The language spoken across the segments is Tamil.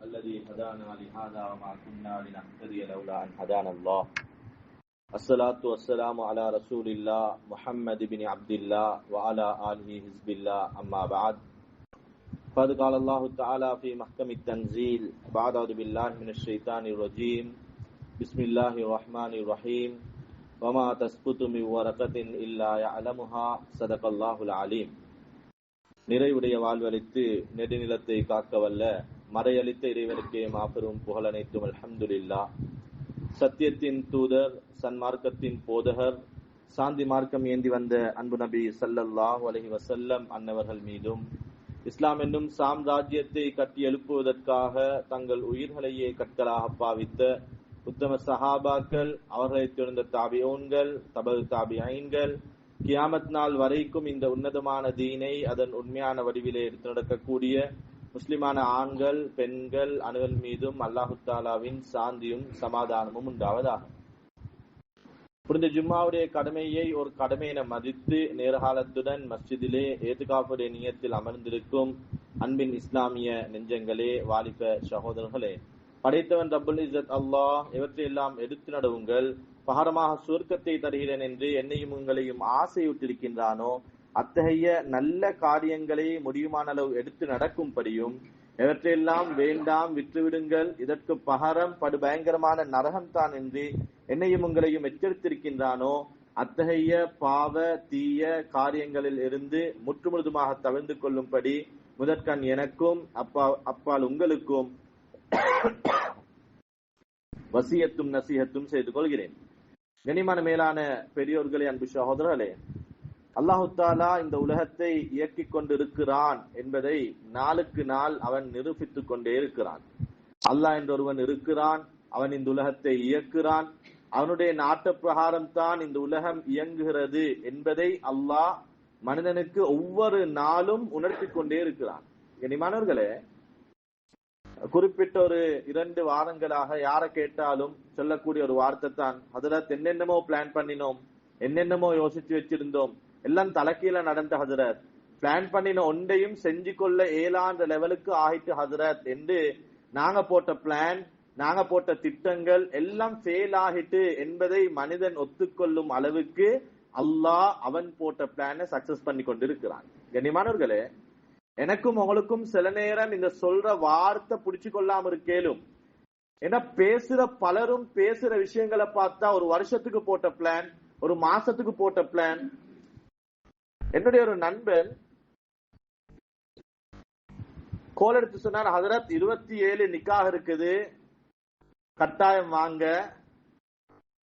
الذي هدانا لهذا وما كنا لنهتدي لولا أن هدانا الله. الصلاة والسلام على رسول الله محمد بن عبد الله وعلى آله حزب الله أما بعد. قد قال الله تعالى في محكم التنزيل بعد أعوذ بالله من الشيطان الرجيم بسم الله الرحمن الرحيم وما تسقط من ورقة إلا يعلمها صدق الله العليم. நிறைவுடைய வாழ்வளித்து நெடுநிலத்தை காக்கவல்ல மறையளித்த இறைவனுக்கே மாபெரும் புகழ் அனைத்தும் அல்ஹம்துலில்லாஹ். சத்தியத்தின் தூதர் சன்மார்க்கத்தின் போதகர் சாந்தி மார்க்கம் ஏந்தி வந்த அன்பு நபி ஸல்லல்லாஹு அலைஹி வஸல்லம் அன்னவர்கள் மீதும் இஸ்லாம் என்னும் சாம்ராஜ்யத்தை கட்டி எழுப்புவதற்காக தங்கள் உயிர்களையே கற்களாக பாவித்த உத்தம சஹாபாக்கள், அவர்களைத் தொடர்ந்த தாபிஊன்கள், தபு தாபிஐன்கள், கியாமத் நாள் வரைக்கும் இந்த உன்னதமான தீனை அதன் உண்மையான வடிவிலே எடுத்து நடக்கக்கூடிய முஸ்லிமான ஆண்கள் பெண்கள் அனைவர் மீதும் அல்லாஹு தாலாவின் சாந்தியும் சமாதானமும் உண்டாவதாக. புரிந்த ஜும்மாவுடைய கடமையை ஒரு கடமை என மதித்து நேரகாலத்துடன் மஸ்ஜிதிலே ஏத்துகாஃபுடைய நியத்தில் அமர்ந்திருக்கும் அன்பின் இஸ்லாமிய நெஞ்சங்களே, வாலிப சகோதரர்களே, படைத்தவன் ரப்புல் இஸ்ஸத் அல்லாஹ் இவற்றையெல்லாம் எடுத்து நடவுங்கள், பகரமாக சுவர்க்கத்தை தருகிறேன் என்று என்னையும் உங்களையும் ஆசையூட்டிருக்கின்றானோ அத்தகைய நல்ல காரியங்களை முடியுமான அளவு எடுத்து நடக்கும்படியும், இவற்றையெல்லாம் வேண்டாம் விட்டுவிடுங்கள், இதற்கு பகரம் படு பயங்கரமான நரகம்தான் என்று என்னையும் உங்களையும் எச்சரித்திருக்கின்றானோ அத்தகைய பாவ தீய காரியங்களில் இருந்து முற்றுமுழுதுமாக தவிர்த்து கொள்ளும்படி முதற்கண் எனக்கும் அப்பால் உங்களுக்கும் வசியத்தும் நசீஹத்தும் செய்து கொள்கிறேன். கனிமான மேலான பெரியோர்களே, அன்பு சகோதரர்களே, அல்லாஹு தாலா இந்த உலகத்தை இயக்கிக் கொண்டிருக்கிறான் என்பதை நாளுக்கு நாள் அவன் நிரூபித்துக் கொண்டே இருக்கிறான். அல்லாஹ் என்றொருவன் இருக்கிறான், அவன் இந்த உலகத்தை இயக்குகிறான், அவனுடைய நாட்ட பிரகாரம் தான் இந்த உலகம் இயங்குகிறது என்பதை அல்லாஹ் மனிதனுக்கு ஒவ்வொரு நாளும் உணர்த்தி கொண்டே இருக்கிறான். கனிமானவர்களே, குறிப்பிட்ட ஒரு 2 வாரங்களாக யாரை கேட்டாலும் சொல்லக்கூடிய ஒரு வார்த்தை தான், ஹஜரத் என்னென்னமோ பிளான் பண்ணினோம், என்னென்னமோ யோசிச்சு வச்சிருந்தோம், எல்லாம் தலைக்கீழ நடந்த ஹஜரத், பிளான் பண்ணின ஒன்றையும் செஞ்சு கொள்ள இயலாத லெவலுக்கு ஆகிட்டு ஹஜரத் என்று நாங்க போட்ட பிளான், நாங்க போட்ட திட்டங்கள் எல்லாம் ஃபெயில் ஆகிட்டு என்பதை மனிதன் ஒத்துக்கொள்ளும் அளவுக்கு அல்லாஹ் அவன் போட்ட பிளானை சக்சஸ் பண்ணி கொண்டிருக்கிறான். கண்ணியமானவர்களே, எனக்கும் உங்களுக்கும் சில நேரம் இந்த சொல்ற வார்த்தை புடிச்சு கொள்ளாம இருக்கேலும், ஏன்னா பேசுற பலரும் பேசுற விஷயங்களை பார்த்தா ஒரு வருஷத்துக்கு போட்ட பிளான், ஒரு மாசத்துக்கு போட்ட பிளான். என்னுடைய ஒரு நண்பன் கோல் எடுத்து சொன்னார், ஹஜரத் 27 நிக்காஹ் இருக்குது, கட்டாயம் வாங்க.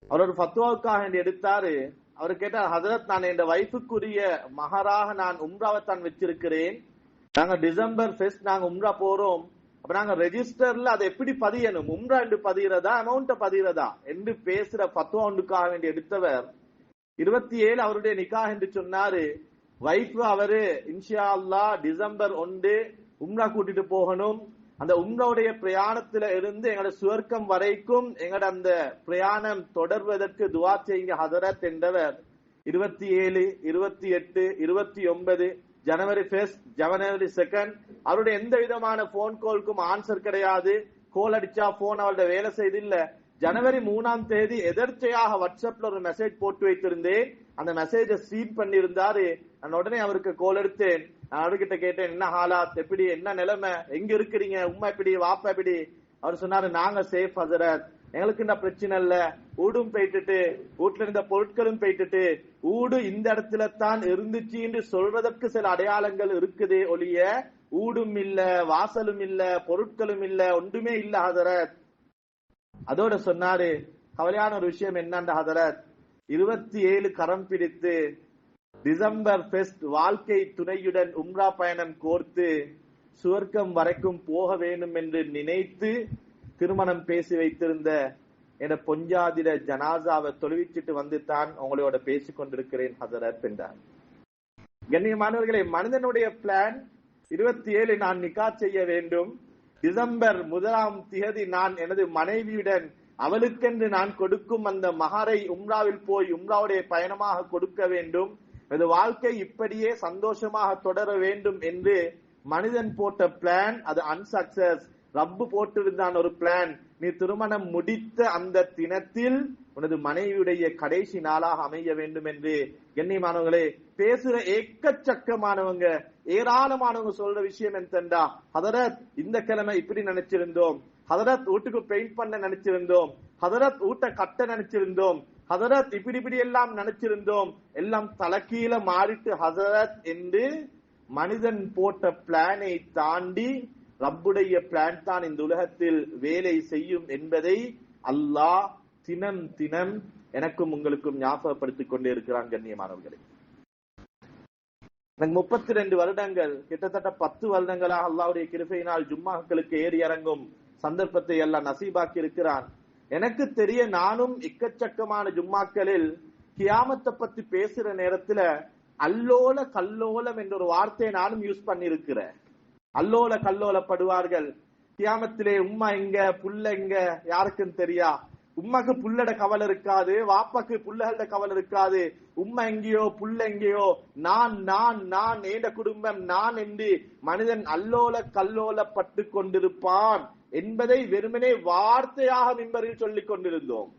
அவர் ஒரு ஃபத்வாவுக்காக எடுத்தாரு. அவர் கேட்டார், ஹஜரத் நான் என் வைஃபுக்குரிய மகராக நான் உம்ராவை தான் வச்சிருக்கிறேன், நாங்க டிசம்பர் ஃபெஸ்ட் நாங்க உம்ரா போறோம், அப்ப நாங்க ரெஜிஸ்டர்ல அதை எப்படி பதியணும், உம்ரா என்று பதிகிறதா அமௌண்ட பதிகிறதா என்று பேசுற ஃபத்வா ஒன்றுக்காக வேண்டி எடுத்தவர் 27 அவருடைய நிக்காஹ் என்று சொன்னாரு. வைஃப் அவரு இன்ஷா அல்லாஹ் டிசம்பர் 1 உம்ரா கூட்டிட்டு போகணும், அந்த உம்ராவுடைய பிரயாணத்துல இருந்து எங்களோட சுவர்க்கம் வரைக்கும் எங்களோட அந்த பிரயாணம் தொடர்வதற்கு துவா செய்யுங்க ஹதரத் என்றவர் 27, 28, 29 ஜனவரி 1, ஜனவரி 2 அவருடைய எந்த விதமான போன் கால்க்கும் ஆன்சர் கிடையாது. கோல் அடிச்சா போன் அவருடைய வேலை செய்து இல்ல. ஜனவரி 3 எதர்ச்சையாக வாட்ஸ்அப்ல ஒரு மெசேஜ் போட்டு வைத்திருந்தேன், அந்த மெசேஜ சீன் பண்ணி இருந்தாரு. நான் உடனே அவருக்கு கோல் எடுத்தேன். நான் அவர்கிட்ட கேட்டேன், என்ன ஹாலாத், எப்படி, என்ன நிலைமை, எங்க இருக்கிறீங்க, உம்மா எப்படி, வாப்பா எப்படி? அவர் சொன்னாரு, நாங்க சேஃப் ஹசரத், எங்களுக்கு இந்த பிரச்சனை இல்ல, ஊடும் போயிட்டு வீட்டுல இருந்த பொருட்களும் போயிட்டு ஊடு இந்த இடத்துல தான் இருந்துச்சு என்று சொல்றதற்கு சில அடையாளங்கள் இருக்குது ஒழிய ஊடும் இல்ல, வாசலும் இல்ல, பொருட்களும் இல்ல, ஒன்றுமே இல்ல ஹதரத். அதோட சொன்னாரு, கவலையான ஒரு விஷயம் என்னண்ட ஹதரத், 27 கரம் பிடித்து டிசம்பர் ஃபெஸ்ட் வாழ்க்கை துணையுடன் உம்ரா பயணம் கோர்த்து சுவர்க்கம் வரைக்கும் போக வேண்டும் என்று நினைத்து திருமணம் பேசி வைத்திருந்த என பொஞ்சாதிர ஜனாசாவை தொழுவிச்சிட்டு வந்து தான் உங்களோட பேசிக் கொண்டிருக்கிறேன் ஹசரத் என்றார். கண்ணியமானவர்களே, மனிதனுடைய பிளான் 27 நான் நிக்கா செய்ய வேண்டும், டிசம்பர் 1 நான் எனது மனைவியுடன் அவளுக்கென்று நான் கொடுக்கும் அந்த மகரை உம்ராவில் போய் உம்ராவுடைய பயணமாக கொடுக்க வேண்டும், எனது வாழ்க்கை இப்படியே சந்தோஷமாக தொடர வேண்டும் என்று மனிதன் போட்ட பிளான் அது அன்சக்சஸ். ரப்பு போட்டிருந்தான் ஒரு பிளான். நீ திருமணம் முடித்த அந்த தினத்தில் உனது மனைவியுடைய கடைசி நாளாக அமைய வேண்டும் என்று. கண்ணியமானவங்களே, பேசுற ஏக்கச்சக்கமானவங்க ஏராளமானவங்க சொல்ற விஷயம் என்னண்டா, ஹதரத் இந்த கிழமை இப்படி நினைச்சிருந்தோம், ஹதரத் வீட்டுக்கு பெயிண்ட் பண்ண நினைச்சிருந்தோம், ஹதரத் வீட்டை கட்ட நினைச்சிருந்தோம், ஹதரத் இப்படி இப்படி எல்லாம் நினைச்சிருந்தோம், எல்லாம் தலைக்கீழ மாறிட்டு ஹதரத் என்று மனிதன் போட்ட பிளானை தாண்டி ரப்புடைய பிளான் தான் இந்த உலகத்தில் வேலை செய்யும் என்பதை அல்லாஹ் தினம் தினம் எனக்கும் உங்களுக்கும் ஞாபகப்படுத்திக் கொண்டே இருக்கிறான். கண்ணியமானவர்களே, 32 வருடங்கள், கிட்டத்தட்ட 10 வருடங்களாக அல்லாஹ்வுடைய கிருபையினால் ஜும்மாக்களுக்கு ஏறி இறங்கும் சந்தர்ப்பத்தை எல்லாம் நசீபாக்கி இருக்கிறான். எனக்கு தெரிய நானும் எக்கச்சக்கமான ஜும்மாக்களில் கியாமத்தை பத்தி பேசுற நேரத்துல அல்லோல கல்லோலம் என்ற ஒரு வார்த்தையை நானும் யூஸ் பண்ணி இருக்கிறேன். அல்லோல கல்லோலப்படுவார்கள். கியாமத்திலே உம்மா எங்க புள்ள எங்க யாருக்கும் தெரியா. உம்மாக்கு புள்ளட கவலை இருக்காது, வாப்பாக்கு புள்ளகளோட கவலை இருக்காது. உம்மா எங்கேயோ புள்ள எங்கேயோ, நான் நான் நான் ஏண்ட குடும்பம் நான் என்று மனிதன் அல்லோல கல்லோலப்பட்டு கொண்டிருப்பான் என்பதை வெறுமனே வார்த்தையாக மிம்பரில் சொல்லிக் கொண்டிருந்தோம்,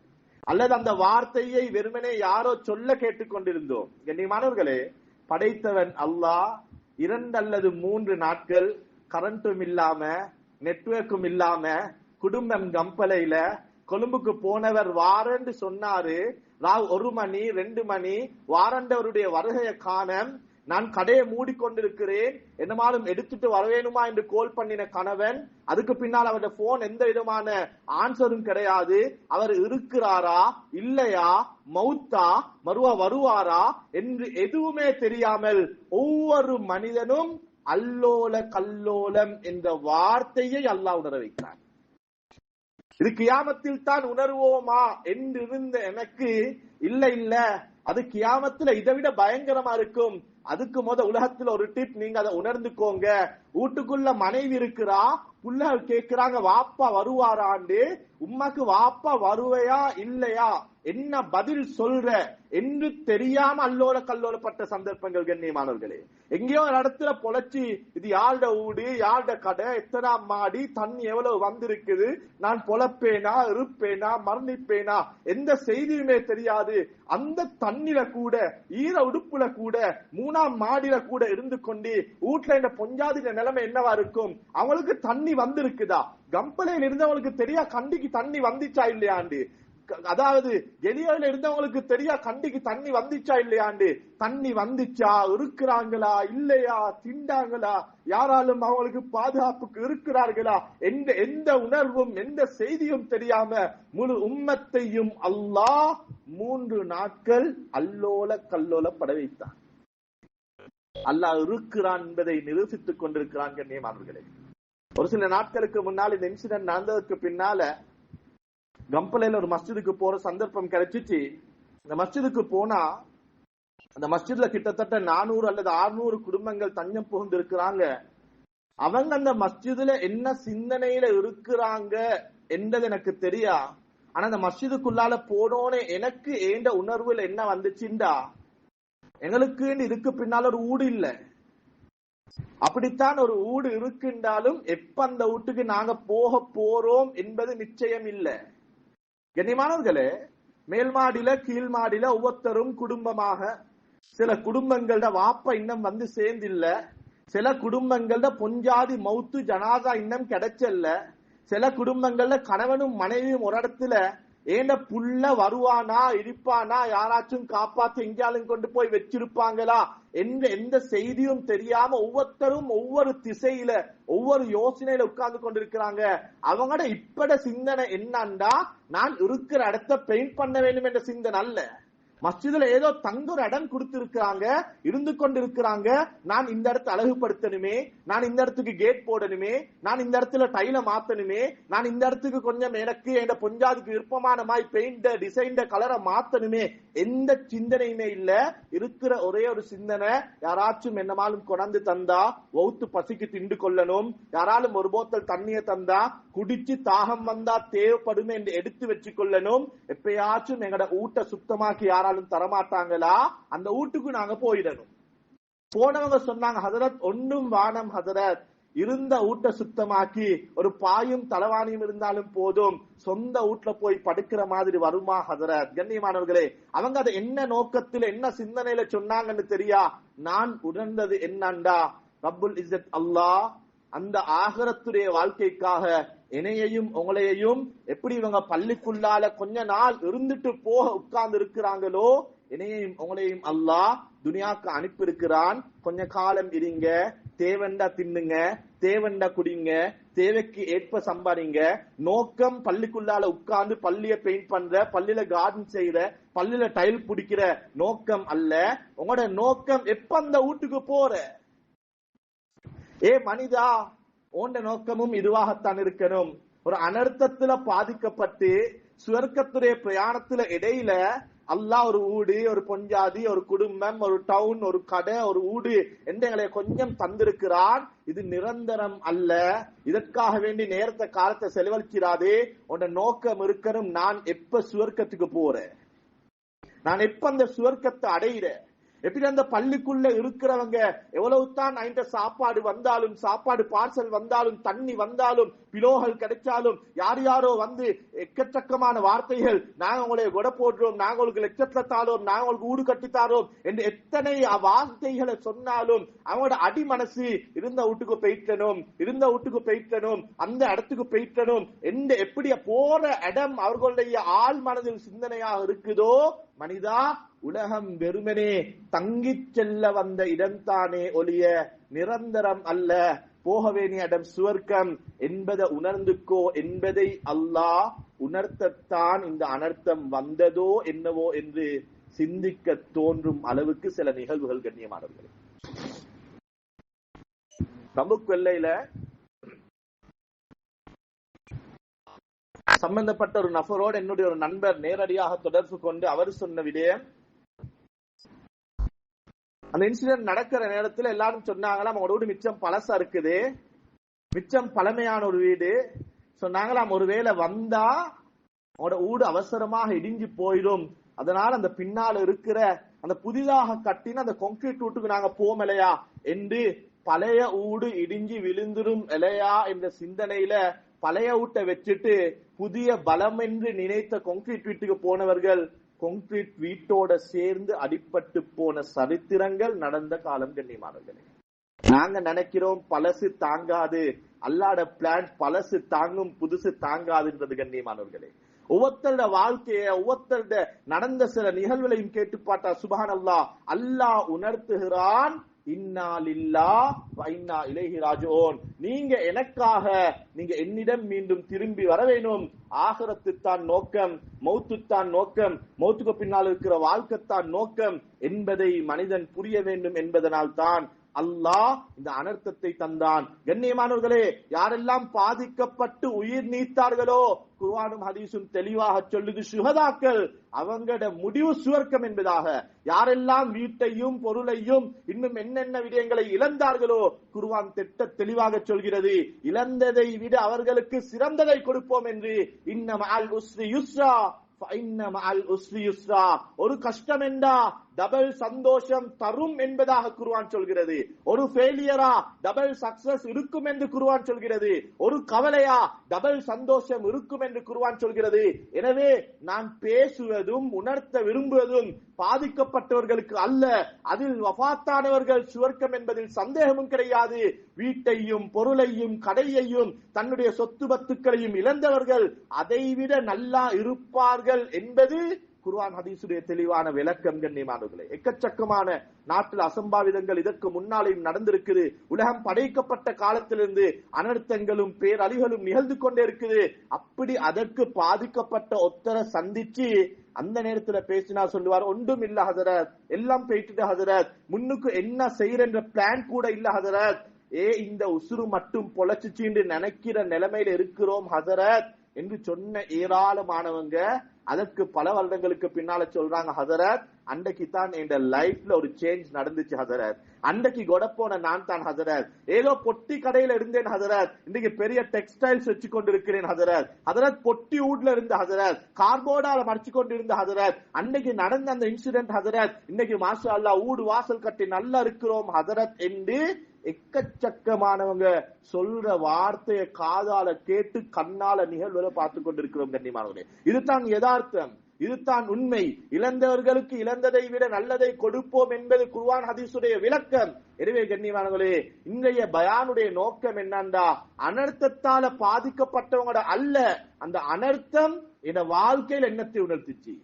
அல்லது அந்த வார்த்தையை வெறுமனே யாரோ சொல்ல கேட்டுக் கொண்டிருந்தோம். கண்ணியமானவர்களே, படைத்தவன் அல்லாஹ் 2 அல்லது 3 நாட்கள் கரண்ட்டும் இல்லாம நெட்வொர்க்கும் இல்லாம குடும்பம் கம்பளையில கொழும்புக்கு போனவர் வாரன்னு சொன்னாரு. 1 மணி 2 மணி வாரண்டவருடைய வருகையை காண நான் கடையை மூடிக்கொண்டிருக்கிறேன், என்னமாலும் எடுத்துட்டு வரவேணுமா என்று கோல் பண்ணின கணவன், அதுக்கு பின்னால் அவருடைய போன் எந்த விதமான ஆன்சரும் கிடையாது. அவர் இருக்கிறாரா இல்லையா, மௌத்தா மறுவா வருவாரா என்று எதுவுமே தெரியாமல் ஒவ்வொரு மனிதனும் அல்லோல கல்லோலம் என்ற வார்த்தையை அல்லாஹ் உணர வைக்கிறார். இது கியாமத்தில் தான் உணர்வோமா என்று இருந்த எனக்கு, இல்ல இல்ல அது கியாமத்துல இதை விட பயங்கரமா இருக்கும். அதுக்கு உலகத்துல ஒரு டிப், நீங்க அதை உணர்ந்துக்கோங்க. வீட்டுக்குள்ள மனைவி இருக்கிறா, புள்ளகள் கேட்கிறாங்க வாப்பா வருவாராண்டு. உம்மாக்கு வாப்பா வருவையா இல்லையா, என்ன பதில் சொல்ற என்று தெரியாம அல்லோல கல்லோலப்பட்ட சந்தர்ப்பங்கள். கண்ணியமானவர்களே, எங்கேயோ ஒரு இடத்துல பொழைச்சி இது யாருட வீடு யாருட கடை எத்தனாம் மாடி தண்ணி எவ்வளவு வந்திருக்குது, நான் பொழப்பேனா இருப்பேனா மரணிப்பேனா எந்த செய்தியுமே தெரியாது. அந்த தண்ணில கூட ஈர உடுப்புல கூட 3ஆம் மாடியில கூட இருந்து கொண்டு வீட்டுல இந்த பொஞ்சாதின நிலைமை என்னவா இருக்கும். அவங்களுக்கு தண்ணி வந்திருக்குதா, கம்பளையில் இருந்தவங்களுக்கு தெரியா கண்டிக்கு தண்ணி வந்துச்சா இல்லையாண்டு, அதாவது வெளியில இருந்தவங்களுக்கு தெரியா கண்டிக்கு தண்ணி வந்துச்சா இல்லையாண்டு, தண்ணி வந்துச்சா, இருக்கிறாங்களா இல்லையா, திண்டாங்களா, யாராலும் அவங்களுக்கு பாதுகாப்புக்கு இருக்கிறார்களா என்ற எந்த உணர்வும் எந்த செய்தியும் தெரியாம முழு உம்மத்தையும் அல்லாஹ் 3 நாட்கள் அல்லோல கல்லோல பட வைத்தான். அல்லாஹ் இருக்கிறான் என்பதை நிரூபித்துக் கொண்டிருக்கிறான். கண்ணியமானவர்களே, ஒரு சில நாட்களுக்கு முன்னால் இந்த இன்சிடென்ட் நடந்ததுக்கு பின்னால கம்பளையில ஒரு மஸ்ஜிதுக்கு போற சந்தர்ப்பம் கிடைச்சிச்சு. இந்த மஸ்ஜிதுக்கு போனா அந்த மஸ்ஜித்ல கிட்டத்தட்ட 400 அல்லது 600 குடும்பங்கள் தஞ்சம் புகுந்து இருக்கிறாங்க. அவங்க அந்த மஸ்ஜிதுல என்ன சிந்தனையில இருக்கிறாங்க என்றது எனக்கு தெரியா. ஆனா அந்த மஸ்ஜிதுக்குள்ளால போனோனே எனக்கு ஏண்ட உணர்வுல என்ன வந்துச்சுண்டா, எங்களுக்கு இதுக்கு பின்னால ஒரு ஊடு இல்ல, அப்படித்தான் ஒரு ஊடு இருக்குன்றாலும் எப்ப அந்த வீட்டுக்கு நாங்க போக போறோம் என்பது நிச்சயம் இல்லை. கண்ணியமானவர்களே, மேல் மாடியில கீழ் மாடியில ஒவ்வொருத்தரும் குடும்பமாக, சில குடும்பங்களோட வாப்பா இன்னும் வந்து சேர்ந்தில்ல, சில குடும்பங்களோட பொஞ்சாதி மௌத்து ஜனாதா இன்னும் கிடைச்சல்ல, சில குடும்பங்கள்ல கணவனும் மனைவியும் ஒரு இடத்துல ஏண்ட புள்ள வருவானா இருப்பானா, யாராச்சும் காப்பாத்தி எங்கேயாலும் கொண்டு போய் வச்சிருப்பாங்களா என்ற எந்த செய்தியும் தெரியாம ஒவ்வொருத்தரும் ஒவ்வொரு திசையில ஒவ்வொரு யோசனையில உட்கார்ந்து கொண்டிருக்கிறாங்க. அவங்களோட இப்பட சிந்தனை என்னண்டா, நான் இருக்கிற இடத்த பெயிண்ட் பண்ண வேண்டும் என்ற சிந்தனை அல்ல. மஸ்ஜிதுல ஏதோ தங்க ஒரு இடம் கொடுத்திருக்கிறாங்க, இருந்து கொண்டிருக்கிறாங்க, நான் இந்த இடத்தை அழகுபடுத்தணுமே, நான் இந்த இடத்துக்கு கேட் போடணுமே, நான் இந்த இடத்துல டைல மாத்தணுமே, நான் இந்த இடத்துக்கு கொஞ்சம் எனக்கு என் பொஞ்சாதிக்கு விருப்பமான மாதிரி பெயிண்ட் டிசைன் கலரை மாத்தணுமே, எந்த சிந்தனையுமே இல்ல. இருக்கிற ஒரே ஒரு சிந்தனை, யாராச்சும் என்னமாலும் கொண்டாந்து தந்தா ஒவுத்து பசிக்கு திண்டு கொள்ளணும், யாராலும் ஒரு போத்தல் தண்ணிய தந்தா குடிச்சு தாகம் வந்தா தேவைப்படுமே என்று எடுத்து வச்சு கொள்ளணும். எப்பயாச்சும் எங்கட ஊட்ட சுத்தமாக்கி யாராலும் தரமாட்டாங்களா, அந்த வீட்டுக்கு நாங்க போயிடணும். போனவங்க சொன்னாங்க, ஹதரத் ஒன்றும் வானம் ஹதரத், இருந்த வீட்டை சுத்தமாக்கி ஒரு பாயும் தலவாணியும் இருந்தாலும் போதும் சொந்த வீட்டுல போய் படுக்கிற மாதிரி வருமா ஹதரத்? கண்ணியமானவர்களே, அவங்க அதை என்ன நோக்கத்துல என்ன சிந்தனையில சொன்னாங்கன்னு தெரியா? நான் உணர்ந்தது என்னண்டா, ரப்புல் இஸ்ஸத் அல்லாஹ் அந்த ஆகிரத்துடைய வாழ்க்கைக்காக என்னையையும் உங்களையையும் எப்படி இவங்க பள்ளிக்குள்ளால கொஞ்ச நாள் இருந்துட்டு போக உட்கார்ந்து இருக்கிறாங்களோ, என்னையையும் உங்களையும் அல்லாஹ் துனியாக்கு அனுப்பி இருக்கிறான். கொஞ்ச காலம் இருங்க, தேவண்டா தின்னுங்க, தேவண்டா குடிங்க, தேவைக்கு ஏற்ப சம்பாதிங்க. நோக்கம் பள்ளிக்குள்ளால உட்கார்ந்து பள்ளிய பெயிண்ட் பண்ற, பள்ளியில கார்டன் செய்யற, பள்ளியில டைல் பிடிக்கிற நோக்கம் அல்ல. உங்களோட நோக்கம் எப்ப அந்த வீட்டுக்கு போற? மனிதா, உண்ட நோக்கமும் இதுவாகத்தான் இருக்கணும். ஒரு அனர்த்தத்துல பாதிக்கப்பட்டு சுவர்க்கத்துடைய பிரயாணத்துல இடையில அல்லாஹ் ஒரு ஊடு, ஒரு பொஞ்சாதி, ஒரு குடும்பம், ஒரு டவுன், ஒரு கடை, ஒரு ஊடு எங்களை கொஞ்சம் தந்திருக்கிறான். இது நிரந்தரம் அல்ல. இதற்காக வேண்டி நேரத்தை காலத்தை செலவழிக்கிறாதே. உன்ட நோக்கம் இருக்கணும், நான் எப்ப சுவர்க்கத்துக்கு போறேன், நான் எப்ப அந்த சுவர்க்கத்தை அடையிறேன். எப்படி அந்த பள்ளிக்குள்ள இருக்கிறவங்க எவ்வளவுதான் சாப்பாடு வந்தாலும், சாப்பாடு பார்சல் வந்தாலும், தண்ணி வந்தாலும், பிலோகள் கிடைச்சாலும், யாரோ வந்து எக்கச்சக்கமான வார்த்தைகள், நாங்க உங்களை கொடை போடுறோம், நாங்க உங்களுக்கு லட்சத்துல தாரோம், நாங்க உங்களுக்கு ஊடு கட்டித்தாரோம் என்று எத்தனை வார்த்தைகளை சொன்னாலும் அவங்களோட அடி மனசு இருந்த வீட்டுக்கு போயிட்டனும், இருந்த வீட்டுக்கு போயிட்டனும், அந்த இடத்துக்கு போயிட்டனும் என்று எப்படி போற இடம் அவர்களுடைய ஆள் மனதில் சிந்தனையாக இருக்குதோ, மனிதா உலகம் வெறுமனே தங்கிச் செல்ல வந்த இடம்தானே ஒழிய நிரந்தரம் அல்ல. போக வேண்டிய இடம் சுவர்க்கம் என்பதை உணர்ந்துக்கோ என்பதை அல்லாஹ் உணர்த்தத்தான் இந்த அனர்த்தம் வந்ததோ என்னவோ என்று சிந்திக்க தோன்றும் அளவுக்கு சில நிகழ்வுகள் கண்ணியமானவர்கள். தமுக் எல்லையில சம்பந்தப்பட்ட ஒரு நபரோடு என்னுடைய ஒரு நண்பர் நேரடியாக தொடர்பு கொண்டு அவர் சொன்ன விடயம், அந்த இன்சிடென்ட் நடக்கிற நேரத்தில் எல்லாரும் சொன்னாங்களாம், அவங்களோட வீடு மிச்சம் பழசா இருக்குது, மிச்சம் பழமையான ஒரு வீடு. சொன்னாங்களாம், ஒருவேளை வந்தா அவங்களோட வீடு அவசரமாக இடிஞ்சு போயிடும், அதனால அந்த பின்னால் இருக்கிற அந்த புதிதாக கட்டின அந்த கான்கிரீட் வீட்டுக்கு நாங்க போமலையா என்று, பழைய வீடு இடிஞ்சு விழுந்துரும் இல்லையா என்ற சிந்தனையில பழைய வீட்டை வச்சுட்டு புதிய பலம் என்று நினைத்த கான்கிரீட் வீட்டுக்கு போனவர்கள் கான்கிரீட் வீட்டோட சேர்ந்து அடிபட்டு போன சரித்திரங்கள் நடந்த காலம் கண்ணியமானவர்களே. நாங்க நினைக்கிறோம் பழசு தாங்காது, அல்லாஹ்வுடைய பிளான் பழசு தாங்கும், புதுசு தாங்காதுன்றது கண்ணியமானவர்களே. ஒவ்வொருத்தருடைய வாழ்க்கைய, ஒவ்வொருத்தருடைய நடந்த சில நிகழ்வுகளையும் கேட்டு பார்த்தா சுப்ஹானல்லாஹ், அல்லாஹ் உணர்த்துகிறான், இன்னா லில்லாஹ் வ இன்னா இலைஹி ராஜிஊன். நீங்க எனக்காக நீங்க என்னிடம் மீண்டும் திரும்பி வர வேணும். ஆகிரத்து தான் நோக்கம், மௌத்து தான் நோக்கம், மௌத்துக்கு பின்னால் இருக்கிற வாழ்க்கைத்தான் நோக்கம் என்பதை மனிதன் புரிய வேண்டும் என்பதனால் தான் அல்லாஹ் இந்த அனர்த்தத்தை தந்தான். கண்ணியமானவர்களே, யாரெல்லாம் பாதிக்கப்பட்டு உயிர் நீத்தார்களோ, குர்ஆனும் ஹதீஸும் தெளிவாக சொல்லுது, சுஹதாக்கள் அவங்களோட முடிவு சுவர்க்கம் என்பதாக. யாரெல்லாம் வீட்டையும் பொருளையும் இன்னும் என்னென்ன விடயங்களை இழந்தார்களோ, குர்ஆன் தெளிவாக சொல்கிறது, இழந்ததை விட அவர்களுக்கு சிறந்ததை கொடுப்போம் என்று. இன்ன மஅல் உஸ்ரி யுஸ்ரா ஃபஇன்ன மஅல் உஸ்ரி யுஸ்ரா. ஒரு கஷ்டம் என்றா டபுள் சந்தோஷம் தரும் என்பதாக குர்ஆன் சொல்கிறது. ஒரு ஃபெயிலியரா டபுள் சக்சஸ் இருக்கும் என்று குர்ஆன் சொல்கிறது. ஒரு கவலையா டபுள் சந்தோஷம் இருக்கும் என்று குர்ஆன் சொல்கிறது. எனவே நான் பேசுவதும் உணர்த்த விரும்புவதும் பாதிக்கப்பட்டவர்களுக்கு அல்ல, அதில் வஃபாத்தானவர்கள் சுவர்க்கம் என்பதில் சந்தேகமும் கிடையாது. வீட்டையும் பொருளையும் கடையையும் தன்னுடைய சொத்து பத்துக்களையும் இழந்தவர்கள் அதைவிட நல்லா இருப்பார்கள் என்பது குர்ஆன் ஹதீஸுடைய தெளிவான விளக்கம் கண்ணியமானவர்களே. எக்கச்சக்கமான நாட்டில் அசம்பாவிதங்கள் இதற்கு முன்னாலேயும் நடந்திருக்குது. உலகம் படைக்கப்பட்ட காலத்திலிருந்து அனர்த்தங்களும் பேரழிகளும் நிகழ்ந்து கொண்டே இருக்குது. அப்படி அதற்கு பாதிக்கப்பட்ட ஒத்தரை சந்திச்சு அந்த நேரத்துல பேசினா சொல்லுவார், ஒன்றும் இல்ல ஹதரத், எல்லாம் போயிட்டு ஹதரத், முன்னுக்கு என்ன செய்யற பிளான் கூட இல்ல ஹதரத், இந்த உசுறு மட்டும் பொழைச்சுச்சு நினைக்கிற நிலைமையில இருக்கிறோம் ஹதரத் என்று சொன்ன ஏராளமானவங்க அதற்கு பல வருடங்களுக்கு பின்னால சொல்றாங்க, ஹதரத் அன்றைக்கு தான் என் லைஃப்ல ஒரு சேஞ்ச் நடந்துச்சு ஹதரத், அன்றைக்கு கொடப்போன நான் தான் ஹசரத். ஏதோ பொட்டி கடையில இருந்தேன் ஹசரத், இன்னைக்கு பெரிய டெக்ஸ்டைல்ஸ் வச்சு கொண்டிருக்கிறேன் ஹசரத். ஹசரத் பொட்டி ஊட்ல இருந்த ஹசரத், கார்போர்டால மறைச்சு கொண்டிருந்த ஹசரத். அன்னைக்கு நடந்த அந்த இன்சிடென்ட் ஹசரத், இன்னைக்கு மாஷா அல்லாஹ் ஊடு வாசல் கட்டி நல்லா இருக்கிறோம் ஹசரத் என்று எக்கச்சக்கமானவங்க சொல்ற வார்த்தையை காதால கேட்டு கண்ணால நிகழ்வுகளை பார்த்து கொண்டிருக்கிறோம் கண்ணியமானவர்களே. இதுதான் யதார்த்தம், இதுதான் உண்மை. இழந்தவர்களுக்கு இழந்ததை விட நல்லதை கொடுப்போம் என்பது குர்ஆன் ஹதீஸுடைய விளக்கம். எனவே கண்ணியமானவர்களே, இன்றைய பயானுடைய நோக்கம் என்னண்டா, அனர்த்தத்தால பாதிக்கப்பட்டவங்களோட அல்ல, அந்த அனர்த்தம் என் வாழ்க்கையில் என்னத்தை உணர்த்துச்சு,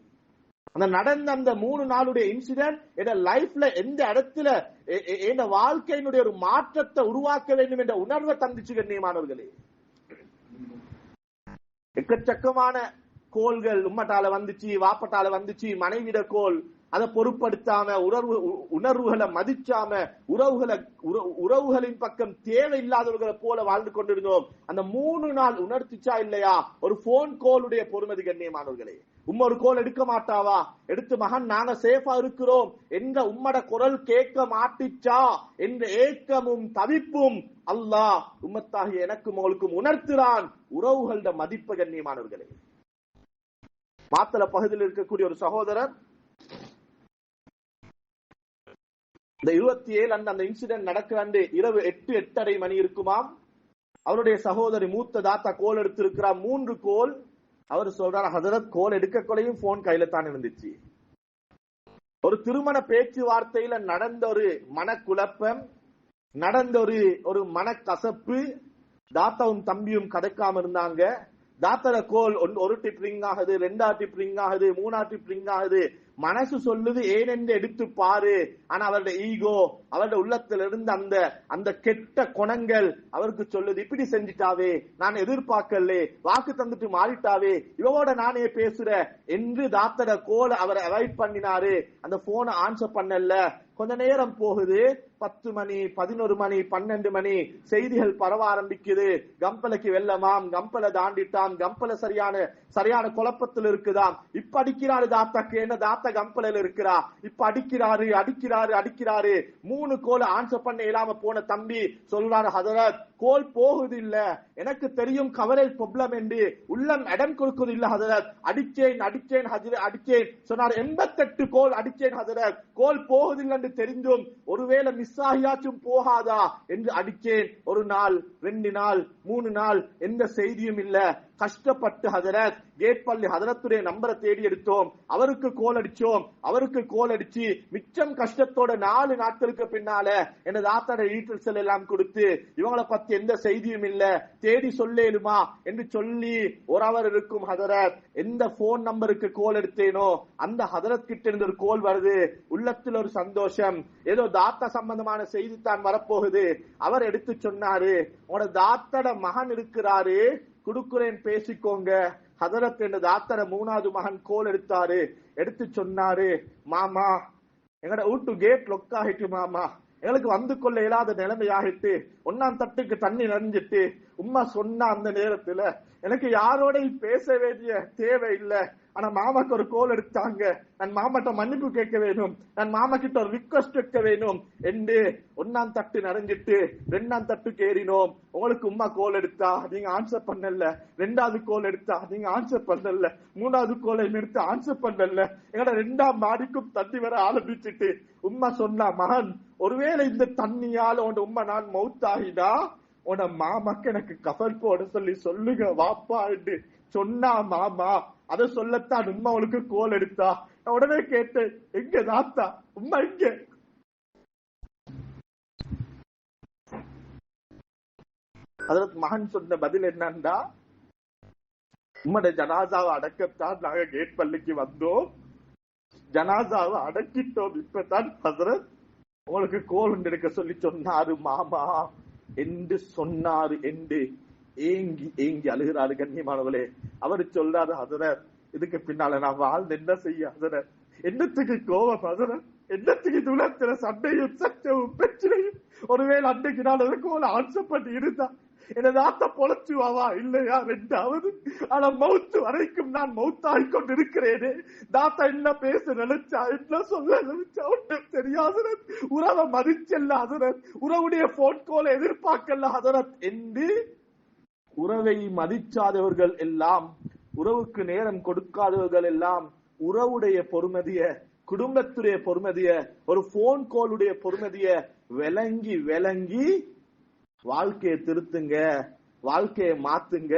அந்த நடந்த அந்த 3 நாளுடைய இன்சிடென்ட் என் லைஃப்ல எந்த இடத்துல என் வாழ்க்கையினுடைய ஒரு மாற்றத்தை உருவாக்க வேண்டும் என்ற உணர்வை தந்துச்சு கண்ணியமானவர்களே. எக்கச்சக்கமான கோள்கள் உம்மட்டால வந்துச்சு, வாப்பட்டால வந்துச்சு, மனைவிட கோல், அதை பொருட்படுத்தாம உணர்வுகளை மதிச்சாம உறவுகளின் பக்கம் தேவையில்லாதவர்களை போல வாழ்ந்து கொண்டிருந்தோம். அந்த 3 நாள் உணர்த்திச்சா இல்லையா ஒரு போன் கோலுடைய பொறுமதி கண்ணியமானவர்களே. ஒரு கோல் எடுக்க மாட்டாவா, எடுத்து மகன் நாங்க சேஃபா இருக்கிறோம் என்ற உம்மட குரல் கேட்க மாட்டிச்சா என்ற ஏக்கமும் தவிப்பும் அல்லாஹ் உம்மத்தாகிய எனக்கும் உங்களுக்கும் உணர்த்துறான் உறவுகளோட மதிப்பு கண்ணியமானவர்களே. மாத்தள பகுதியில் இருக்கக்கூடிய ஒரு சகோதரர் இந்த 27 அந்த இன்சிடென்ட் நடக்கிறாண்டு இரவு 8:30 மணி இருக்குமாம். அவருடைய சகோதரி மூத்த தாத்தா கோல் எடுத்திருக்கிறார், 3 கோல். அவர் சொல்றார், ஹசரத் கோல் எடுக்க கொலையும் போன் கையில தான் இருந்துச்சு. ஒரு திருமண பேச்சுவார்த்தையில நடந்த ஒரு மனக்குழப்பம், நடந்த ஒரு மனக்கசப்பு, தாத்தாவும் தம்பியும் கதைக்காம இருந்தாங்க. தாத்தர கோல் ஒரு டிப் ரிங் ஆகுது, 2 டிப் ரிங் ஆகுது, 3 டிப் ரிங் ஆகுது. மனசு சொல்லுது ஏனென்று எடுத்து பாரு. ஆனா அவருடைய ஈகோ, அவருடைய உள்ளத்துல இருந்து அந்த கெட்ட குணங்கள் அவருக்கு சொல்லுது, இப்படி செஞ்சிட்டாவே, நான் எதிர்பார்க்கல, வாக்கு தந்துட்டு மாறிட்டாவே, இவவோட நானே பேசுற என்று தாத்தர கோல் அவரை அவாய்ட் பண்ணினாரு. அந்த போனை ஆன்சர் பண்ணல. கொஞ்ச நேரம் போகுது, 10 மணி, 11 மணி, 12 மணி, செய்திகள் பரவ ஆரம்பிக்குது. கம்பலைக்கு வெள்ளமாம், கம்பலை தாண்டிட்டாம், கம்பல சரியான குழப்பத்தில் இருக்குதாம். இப்ப அடிக்கிறாரு தாத்தாக்கு, என்ன தாத்தா கம்பலையில இருக்கிறா, இப்ப அடிக்கிறாரு. 3 கோல் ஆன்சர் பண்ண இயலாம போன தம்பி சொல்றாரு, ஹதரத் கோல் போகுது இல்ல, எனக்கு தெரியும் கவரேஜ் ப்ராப்ளம் என்று, உள்ளம் இடம் கொடுக்குது இல்ல ஹதரத், அடிச்சேன் சொன்னார். 88 கோல் அடிச்சேன் ஹதரத், கோல் போகுதில்லை என்று தெரிந்தும் ஒருவேளை மிஸ் ஆகியாச்சும் போகாதா என்று அடிச்சேன். 1 நாள், 2 நாள், 3 நாள், எந்த செய்தியும் இல்ல. கஷ்டப்பட்டு ஹதரத் கேட் பள்ளி ஹதரத்துடைய நம்பரை தேடி எடுத்தோம், அவருக்கு கோல் அடிச்சு மிச்சம் கஷ்டத்தோட 4 நாட்களுக்கு பின்னால என்ன தாத்தாட டீட்டெயில்ஸ் எல்லாம் கொடுத்து, இவங்களை பத்தி எந்த செய்தியும் இல்ல, தேடி சொல்லேலுமா என்று சொல்லி 1 ஹவர் இருக்கும் ஹதரத். எந்த போன் நம்பருக்கு கோல் எடுத்தேனோ அந்த ஹதரத் கிட்ட இருந்து ஒரு கோல் வருது. உள்ளத்தில் ஒரு சந்தோஷம், ஏதோ தாத்தா சம்பந்தமான செய்தி தான் வரப்போகுது. அவர் எடுத்து சொன்னாரு, உங்களோட தாத்தாட மகன் இருக்கிறாரு, குடுக்குறேன் பேசிக்கோங்க. ஹதரத் என்ற தாத்தர 3வது மகன் கோல் எடுத்து சொன்னாரு, மாமா எங்கட வீட்டு கேட் லொக் ஆகிட்டு மாமா, எங்களுக்கு வந்து கொள்ள இயலாத நிலைமை ஆகிட்டு, 1ஆம் தட்டுக்கு தண்ணி நனைஞ்சிட்டு. உம்மா சொன்ன அந்த நேரத்துல எனக்கு யாரோட பேச வேண்டிய தேவை இல்லை. ஆனா மாமாக்கு ஒரு கோல் எடுத்தாங்க, நான் மாமாட்ட மன்னிப்பு கேட்க வேணும், நான் மாமா கிட்ட ஒரு ரிக்வஸ்ட் வைக்க வேணும் என்று 1ஆம் தட்டு நனைஞ்சிட்டு 2ஆம் தட்டுக்கு ஏறினோம். உங்களுக்கு உம்மா கோல் எடுத்தா நீங்க ஆன்சர் பண்ணல, 2வது கோல் எடுத்தா நீங்க ஆன்சர் பண்ணல, 3வது கோலை எடுத்து ஆன்சர் பண்ணல. எங்கட 2ஆம் மாடிக்கும் தண்ணி வர ஆரம்பிச்சுட்டு உம்மா சொன்னா, மகன் ஒருவேளை இந்த தண்ணியால உன் உம்மா நான் மௌத்தாகினா உன மாமாக்கு எனக்கு கஃன் போட சொல்லுங்க வாப்பா என்று சொன்னா மாமா. அதை சொல்லத்தான் உம்மா அவளுக்கு கோல் எடுத்தா. உடனே கேட்டேன், எங்க தாத்தா, உம்மா எங்க? அதற்கு மகன் சொன்ன பதில் என்னன்னா, உம்மோட ஜனாசாவை அடக்கத்தான் நாங்க கேட் பள்ளிக்கு வந்தோம், ஜனாசாவை அடக்கிட்டோம், இப்பதான் ஹசரத் உங்களுக்கு கோல் எடுக்க சொல்லி சொன்னாரு மாமா என்று சொன்னாரு என்று ஏங்கி அழுகிறாரு கண்ணியமானவர்களே. அவரு சொல்றாரு, ஹசரத் இதுக்கு பின்னால நான் வாழ்ந்து என்ன செய்ய ஹசரத், என்னத்துக்கு கோபம் ஹசரத், என்னத்துக்கு துளத்துல சண்டையும் சச்சவும் பிரச்சனையும், ஒருவேளை அன்றைக்கு நான் கோல ஆன்சர் பண்ணி இருந்தா எனது ஆத்த பொழைச்சுவாவா இல்லையா ரெண்டாவது, ஆனா மௌத்து வரைக்கும் நான் மௌத்தாகிக் கொண்டிருக்கிறேனே. தாத்தா என்ன பேச நினைச்சா, என்ன சொல்ல நினைச்சா ஒன்றும் தெரியாது. உறவை மதிச்சல்ல ஹதரத், உறவுடைய போன் கோலை எதிர்பார்க்கல ஹதரத் என்று உறவை மதிக்காதவர்கள் எல்லாம், உறவுக்கு நேரம் கொடுக்காதவர்கள் எல்லாம் உறவுடைய பொறுமதிய, குடும்பத்துடைய பொறுமதிய, ஒரு போன் கோலுடைய பொறுமதிய விளங்கி விளங்கி வாழ்க்கையை திருத்துங்க, வாழ்க்கையை மாத்துங்க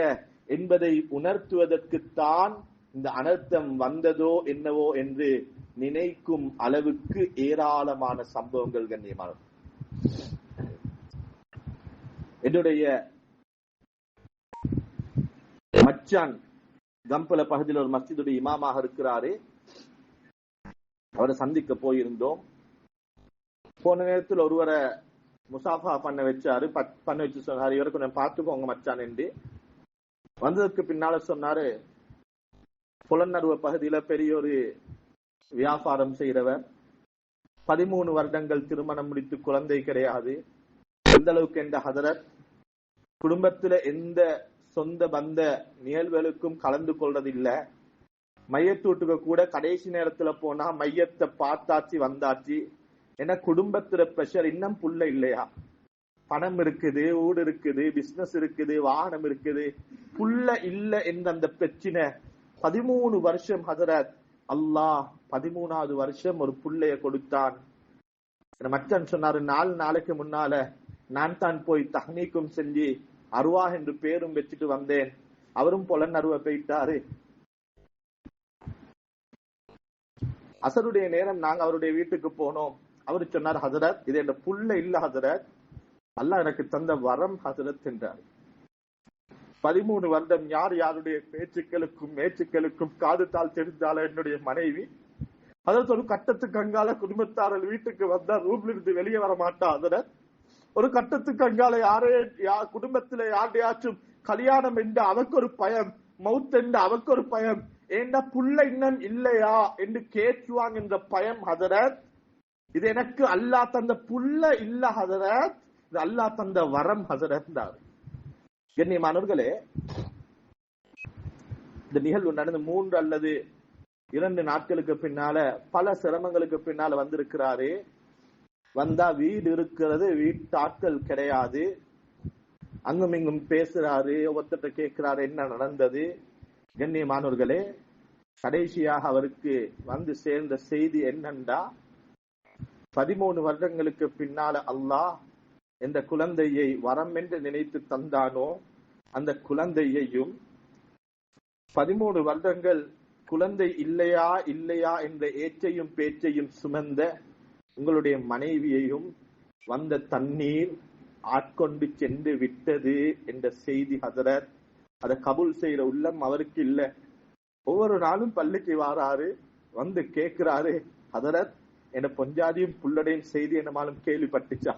என்பதை உணர்த்துவதற்குத்தான் இந்த அனர்த்தம் வந்ததோ என்னவோ என்று நினைக்கும் அளவுக்கு ஏராளமான சம்பவங்கள் கண்ணியமான. என்னுடைய மச்சான் கம்பல பகுதியில் ஒரு மஸ்ஜிதுடைய இமாமாக இருக்கிறாரு. அவரை சந்திக்க போயிருந்தோம். போன நேரத்தில் ஒருவரை முசாஃபா பண்ண வச்சாரு, பண்ண வச்சு சொன்னாரு, இவரை கொஞ்சம் பார்த்துக்கோங்க மச்சான் என்று. வந்ததுக்கு பின்னால சொன்னாரு, புலனறுவ பகுதியில பெரிய ஒரு வியாபாரம் செய்யறவர், 13 வருடங்கள் திருமணம் முடித்து குழந்தை கிடையாது. எந்த அளவுக்கு என்ற ஹதரத் குடும்பத்துல எந்த சொந்த பந்த நிகழ்வுகளுக்கும் கலந்து கொள்றதில்லை. மையத்தூட்டுக்கு கூட கடைசி நேரத்துல போனா மையத்தை பார்த்தாச்சு வந்தாச்சு. ஏன்னா குடும்பத்துல பிரஷர், இன்னும் புள்ள இல்லையா, பணம் இருக்குது, ஊடு இருக்குது, பிசினஸ் இருக்குது, வாகனம் இருக்குது, புள்ள இல்ல என்ற அந்த பிரச்சனை 13 வருஷம் ஹதரத். அல்லாஹ் 13வது வருஷம் ஒரு புள்ளைய கொடுத்தான். மச்சான் சொன்னாரு, 4 நாளைக்கு முன்னால நான் தான் போய் தஹ்னீக்கும் செஞ்சு அருவா என்று பேரும் வச்சுட்டு வந்தேன். அவரும் புலன் அருவ போயிட்டாரு. அசருடைய நேரம் நாங்க அவருடைய வீட்டுக்கு போனோம். அவரு சொன்னார், ஹசரத் இது என் புள்ள இல்ல ஹசரத், அல்லாஹ் எனக்கு தந்த வரம் ஹசரத் என்றார். 13 வருடம் யார் யாருடைய பேச்சுக்களுக்கும் மேச்சுக்களுக்கும் காது தாள் தெரிந்தால என்னுடைய மனைவி. அதற்கு ஒரு கட்டத்துக்கு அங்கால குடும்பத்தாரர் வீட்டுக்கு வந்தா ரூம்ல இருந்து வெளியே வர மாட்டா ஹசரத். ஒரு கட்டத்துக்கு அங்கால குடும்பத்தில யாரையாச்சும் கல்யாணம் என்று அவக்கு ஒரு பயம், மவுத் என்று அவக்கு ஒரு பயம், ஏண்டா புள்ள இன்னும் இல்லையா என்று கேட்குவாங்க என்ற பயம் ஹதரத். இது எனக்கு அல்லாஹ் தந்த புள்ள இல்ல ஹதரத், இது அல்லாஹ் தந்த வரம் ஹதரத். கண்ணியமானவர்களே, இந்த நிகழ்வு நடந்து 3 அல்லது 2 நாட்களுக்கு பின்னால பல சிரமங்களுக்கு பின்னால வந்திருக்கிறாரு. வந்தா வீடு இருக்கிறது, வீட்டாட்கள் கிடையாது. அங்கும் இங்கும் பேசுறாரு, ஒவ்வொருத்த கேட்கிறாரு என்ன நடந்தது. கண்ணியமானவர்களே, கடைசியாக அவருக்கு வந்து சேர்ந்த செய்தி என்னண்டா, 13 வருடங்களுக்கு பின்னால அல்லாஹ் எந்த குழந்தையை வரம் என்று நினைத்து தந்தானோ அந்த குழந்தையையும் 13 வருடங்கள் குழந்தை இல்லையா இல்லையா என்ற ஏச்சையும் பேச்சையும் சுமந்த உங்களுடைய மனைவியையும் வந்த தண்ணீர் ஆட்கொண்டு சென்று விட்டது என்ற செய்தி ஹதரத். அதை கபூல் செய்யற உள்ளம் அவருக்கு இல்ல. ஒவ்வொரு நாளும் பள்ளிக்கு வாராரு, வந்து கேட்கிறாரு, ஹதரத் என பொஞ்சாதியும் புள்ளடையும் செய்தி என்னமாலும் கேள்விப்பட்டுச்சா.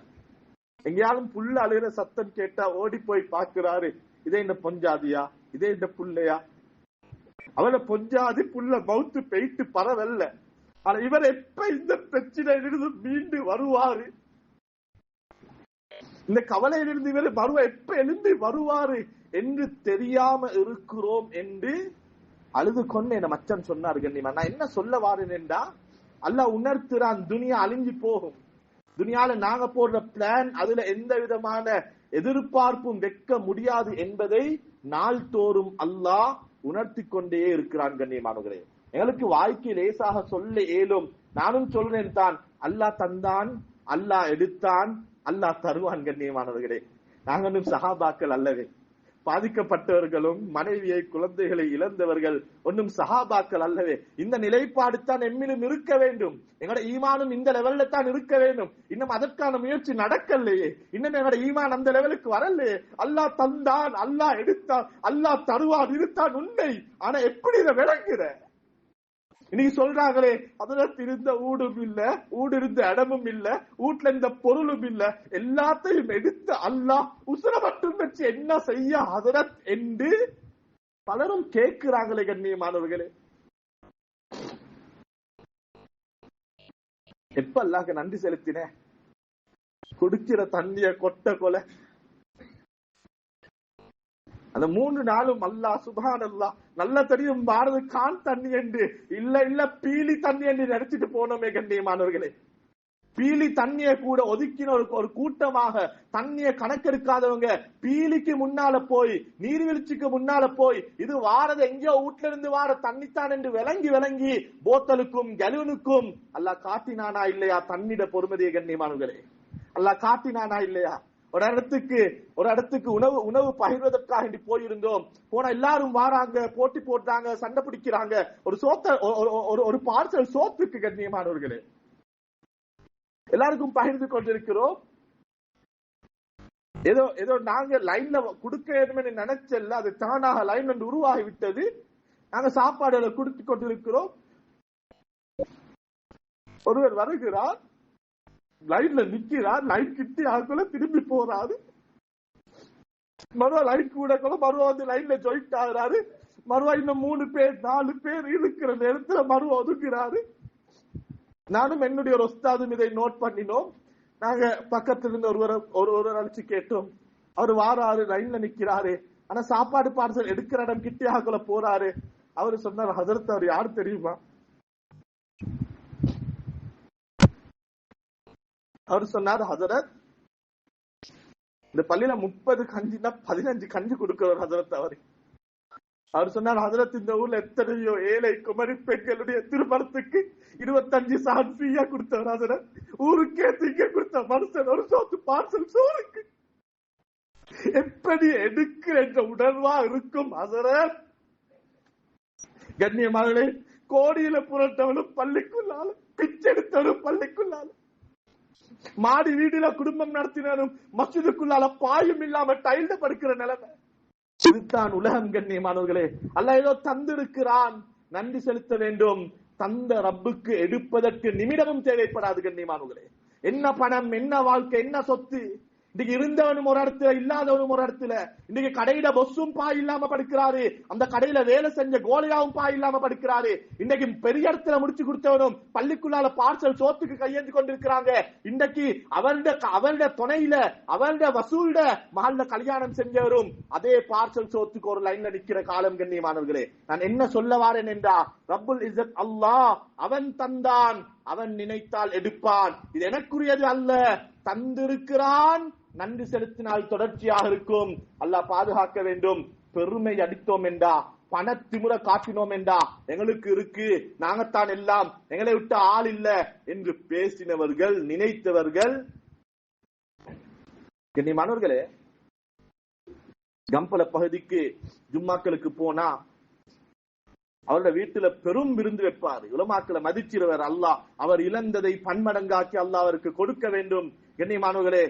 எங்கேயாலும் புள்ள அழுகிற சத்தம் கேட்டா ஓடி போய் பாக்குறாரு, இதே இந்த பொஞ்சாதியா, இதே இந்த புள்ளையா. அவளை பொஞ்சாதி புள்ள மவுத்து போயிட்டு பரவல்ல, ஆனா இவர் எப்ப இந்த பிரச்சனையிலிருந்து மீண்டு வருவாரு, இந்த கவலையிலிருந்து இவர் எப்ப எழுந்து வருவாரு என்று தெரியாம இருக்கிறோம் என்று அழுது கொண்டு என்ன மச்சன் சொன்னார். கண்ணியமா, நான் என்ன சொல்ல வாரேன் என்றா, அல்லாஹ் உணர்த்துறான், துனியா அழிஞ்சு போகும். துனியால நாங்க போடுற பிளான், அதுல எந்த விதமான எதிர்பார்ப்பும் வைக்க முடியாது என்பதை நாள்தோறும் அல்லாஹ் உணர்த்தி கொண்டே இருக்கிறான். கண்ணியமானவர்களே, எங்களுக்கு வாழ்க்கை லேசாக சொல்ல இயலும். நானும் சொல்றேன் தான், அல்லாஹ் தந்தான், அல்லாஹ் எடுத்தான், அல்லாஹ் தருவான். கண்ணியமானவர்களே, நாங்களும் சஹாபாக்கள் அல்லவே. பாதிக்கப்பட்டவர்களும் மனைவியை குழந்தைகளை இழந்தவர்கள் ஒன்றும் சஹாபாக்கள் அல்லவே. இந்த நிலைப்பாடு தான் எம்மிலும் இருக்க வேண்டும். எங்களோட ஈமானும் இந்த லெவல்ல தான் இருக்க வேண்டும். இன்னும் அதற்கான முயற்சி நடக்கலையே, இன்னும் எங்களோட ஈமான் அந்த லெவலுக்கு வரலையே. அல்லாஹ் தந்தான், அல்லாஹ் எடுத்தான், அல்லாஹ் தருவான், இதுதான் உண்மை. ஆனா எப்படி இதை விளங்குற? இன்னைக்கு சொல்றாங்களே, அதற்கு இருந்த ஊடும் இல்ல, ஊடு இருந்த இடமும் இல்ல, வீட்டுல இருந்த பொருளும் இல்ல, எல்லாத்தையும் எடுத்து அல்லாஹ் உசுர மட்டும் வச்சு என்ன செய்ய ஹதரத் என்று பலரும் கேட்கிறாங்களே. கண்ணியமானவர்களே, எப்ப அல்லாஹ்க்கு நன்றி செலுத்தின? குடிக்கிற தண்ணிய கொட்ட கொலை, அந்த 3 நாளும் அல்லாஹ் சுப்ஹானல்லாஹ் நல்ல தெரியும் பாரத கான் தண்ணி என்று இல்ல பீலி தண்ணி என்று நினைச்சிட்டு போனோமே கண்ணியமானவர்களே. பீலி தண்ணியை கூட ஒதுக்கின ஒரு கூட்டமாக தண்ணியை கணக்கெடுக்காதவங்க பீலிக்கு முன்னால போய் நீர்வீழ்ச்சிக்கு முன்னால போய் இது வாரது எங்கேயோ வீட்டுல இருந்து வார தண்ணித்தான் என்று விளங்கி போத்தலுக்கும் கலூனுக்கும் அல்லாஹ் காட்டினானா இல்லையா தண்ணிட பொறுமதியை கண்ணியமானவர்களே? அல்லாஹ் காட்டினானா இல்லையா? ஒரு இடத்துக்கு உணவு பகிர்வதற்காக போயிருந்தோம். போனா எல்லாரும் வாராங்க, போட்டி போட்டாங்க, சண்டை பிடிக்கிறாங்க. ஒரு பார்சல் சோத்துக்கு கண்ணியமானவர்களே எல்லாருக்கும் பகிர்ந்து கொண்டிருக்கிறோம். ஏதோ நாங்க லைன்ல கொடுக்க வேண்டும் நினைச்சல, அது தானாக லைன் என்று உருவாகி விட்டது. நாங்க சாப்பாடுகளை கொடுத்து கொண்டிருக்கிறோம். ஒருவர் வருகிறார், லைன்ல நிக்கிறார், லைன் கிட்டி ஆகுல திரும்பி போறாரு. மறுவா லைன் கூட மறுவா வந்து லைன்ல ஜாயிண்ட் ஆகுறாரு. மறுவா இன்னும் 3 பேர் 4 பேர் இருக்கிற நேரத்துல மறுவா ஒதுக்குறாரு. நானும் என்னுடைய ஒரு உஸ்தாதும் இதை நோட் பண்ணினோம். நாங்க பக்கத்துல இருந்து ஒருவர் அழைச்சு கேட்டோம். அவர் வாராரு, லைன்ல நிக்கிறாரு, ஆனா சாப்பாடு பார்சல் எடுக்கிற இடம் கிட்டே ஆகுல போறாரு. அவரு சொன்னார், ஹஜரத் அவர் யாரு தெரியுமா? அவர் சொன்னார், ஹஜரத் இந்த பள்ளியில 30 கஞ்சினா 15 கஞ்சி கொடுக்கிறவர் ஹஜரத் அவரு. அவர் சொன்னார், ஹஜரத் இந்த ஊர்ல எத்தனையோ ஏழை குமரி பெண்களுடைய திருமணத்துக்கு 25 சான் ஃப்ரீயா கொடுத்தவர் ஹஜரத். ஊருக்கே திங்க கொடுத்த மனுஷன் ஒரு சோத்து பார்சல் சோறுக்கு எப்படி எடுக்கிற என்ற உணர்வா இருக்கும் ஹஜரத். கண்ணியமானே, கோடியில புரட்டவனும் பள்ளிக்குள்ளால, பிச்செடுத்தவனும் பள்ளிக்குள்ளால, மாடி வீடுல குடும்பம் நடத்தினாலும் மஸ்ஜிதுக்குள்ளால பாயும் இல்லாம டைல்ல படுக்கிற நிலைமை. இதுதான் உலகம் கண்ணியமானவர்களே. அல்லாஹ் ஏதோ தந்திருக்கிறான், நன்றி செலுத்த வேண்டும். தந்த ரப்புக்கு எடுப்பதற்கு நிமிடமும் தேவைப்படாது கண்ணியமானவர்களே. என்ன பணம், என்ன வாழ்க்கை, என்ன சொத்து. இன்னைக்கு இருந்தவனும் ஒரு இடத்துல, இல்லாதவனும் ஒரு இடத்துல. இன்னைக்கு கடையில பொஸ்ஸும் பாய் இல்லாம படுக்கிறாரு, அந்த கடையில வேலை செஞ்ச கோலியாவும் பாய் இல்லாம படுக்கிறாரு. இன்னைக்கு பெரிய இடத்துல முடிச்சு கொடுத்தவனும் பள்ளிக்குள்ளால பார்சல் சோத்துக்கு கையேந்து கொண்டிருக்கிறாங்க. இன்னைக்கு அவருடைய துணையில, அவருடைய வசூல்ட மகள்ல கல்யாணம் செஞ்சவரும் அதே பார்சல் சோத்துக்கு ஒரு லைன்ல நிக்கிற காலம் கண்ணியமானவர்களே. நான் என்ன சொல்ல வாரேன் என்றா, ரப்புல் இஸ்ஸத் அல்லாஹ் அவன் தந்தான், அவன் நினைத்தால் எடுப்பான். இது எனக்குரியது அல்ல, தந்திருக்கிறான். நன்றி செலுத்தினால் தொடர்ச்சியாக இருக்கும். அல்லாஹ் பாதுகாக்க வேண்டும். பெருமை அடித்தோம் என்றா, பணத்திமுறை காட்டினோம் என்றா, எங்களுக்கு இருக்கு, நாங்கத்தான் எல்லாம், எங்களை விட்டு ஆள் இல்ல என்று பேசினவர்கள், நினைத்தவர்கள். கண்ணியமானவர்களே, கம்பல பகுதிக்கு ஜும்மாக்களுக்கு போனா அவருடைய வீட்டுல பெரும் விருந்து வைப்பாரு. உலமாக்களை மதிச்சிருவர் அல்லாஹ். அவர் இழந்ததை பன்மடங்காக்கி அல்லாஹ் அவருக்கு கொடுக்க வேண்டும். கண்ணியமானவர்களே,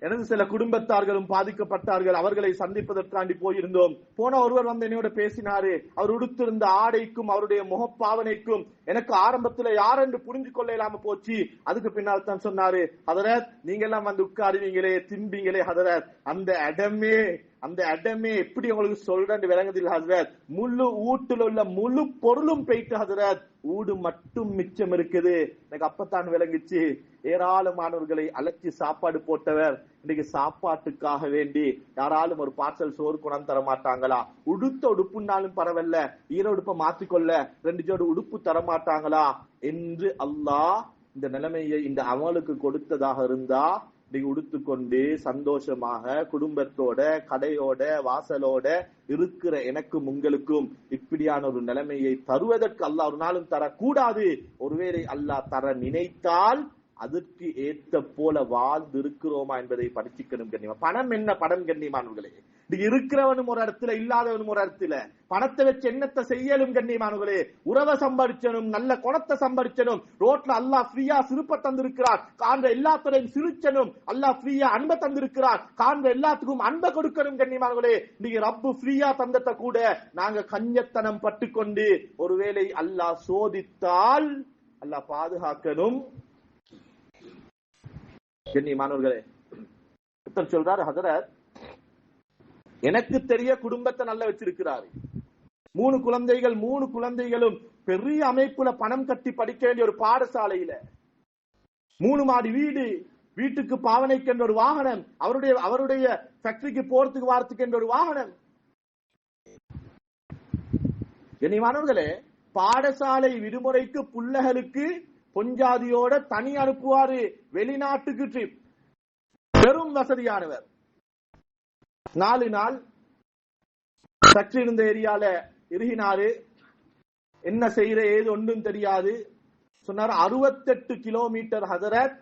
எனது சில குடும்பத்தார்களும் பாதிக்கப்பட்டார்கள். அவர்களை சந்திப்பதற்காண்டி போயிருந்தோம். போன ஒருவர் வந்து என்னோட பேசினாரு. அவர் உடுத்திருந்த ஆடைக்கும் அவருடைய முகப்பாவனைக்கும் எனக்கு ஆரம்பத்துல யாரென்று புரிஞ்சு கொள்ள இல்லாம போச்சு. அதுக்கு பின்னால் தான் சொன்னாரு, ஹதரத் நீங்க எல்லாம் வந்து உட்காருவீங்களே, தின்பீங்களே ஹதரத், அந்த இடமே எப்படி உங்களுக்கு சொல்றேன்னு விளங்குதில்ல ஹசரத். முழு வீட்டுல உள்ள முழு பொருளும் போயிட்டு ஹசரத், ஊடு மட்டும் மிச்சம் இருக்குது. எனக்கு அப்பத்தான் விளங்குச்சு, ஏராளமானவர்களை அழைச்சி சாப்பாடு போட்டவர் இன்னைக்கு சாப்பாட்டுக்காக வேண்டி யாராலும் ஒரு பார்சல் சோறு கொண்டாந்து தர மாட்டாங்களா? உடுத்த உடுப்புனாலும் பரவாயில்ல, ஈர உடுப்பை மாத்திக்கொள்ள 2 ஜோடு உடுப்பு தரமாட்டாங்களா என்று அல்லாஹ் இந்த நிலைமையை இந்த அமலுக்கு கொடுத்ததாக இருந்தா, நீங்க உடுத்துக்கொண்டு சந்தோஷமாக குடும்பத்தோட கடையோட வாசலோட இருக்கிற எனக்கும் உங்களுக்கும் இப்படியான ஒரு நிலைமையை தருவதற்கு அல்லாஹ் ஒரு நாளும் தரக்கூடாது. ஒருவேளை அல்லாஹ் தர நினைத்தால் அதற்கு ஏத்த போல வாழ்ந்து இருக்கிறோமா என்பதை பரிசிக்கணும் கண்ணியமா. பணம் என்ன படம் கண்ணியமானவர்களே? இருக்கிறவனும் ஒரு இடத்துல, இல்லாதவனும் ஒரு இடத்துல. பணத்தை வச்சு என்னத்தை செய்யலும் கண்ணியமானவர்களே? உறவை சம்பாதிச்சனும், நல்ல குணத்தை சம்பாதிச்சனும். ரோட்ல அல்லாஹ் ஃப்ரீயா சிரிப்ப தந்திருக்கிறார், காண்ற எல்லாத்துடையும் சிரிச்சனும். அல்லாஹ் ஃப்ரீயா அன்பை தந்திருக்கிறார், காண்ற எல்லாத்துக்கும் அன்பை கொடுக்கணும் கண்ணியமானவர்களே. நீங்க ரப்பு ஃப்ரீயா தந்தத்தை கூட நாங்க கஞ்சத்தனம் பட்டுக்கொண்டு ஒருவேளை அல்லாஹ் சோதித்தால் அல்லாஹ் பாதுகாக்கணும் கண்ணியமானவர்களே. சொல்றாரு ஹஜரத், எனக்கு தெரிய குடும்பத்தை நல்லா வச்சிருக்கிறாரு. 3 குழந்தைகள், 3 குழந்தைகளும் பெரிய அமைப்புல பணம் கட்டி படிக்க வேண்டிய ஒரு பாடசாலையில, 3 மாடி வீடு, வீட்டுக்கு பாவனைக்கு என்ற ஒரு வாகனம், அவருடைய ஃபேக்டரிக்கு போறதுக்கு வாரத்துக்கு என்ற ஒரு வாகனம், கண்ணியமானவர்களே, பாடசாலை விடுமுறைக்கு புள்ளகளுக்கு பொஞ்சாதியோட தனி அனுப்புவாரு, வெளிநாட்டுக்கு ட்ரிப். பெரும் வசதியானவர். 4 நாள் சற்று இருந்த ஏரியால இருகினாரு. என்ன செய்யற ஏது ஒன்றும் தெரியாது. சொன்னார் 68 கிலோமீட்டர் ஹதரத்,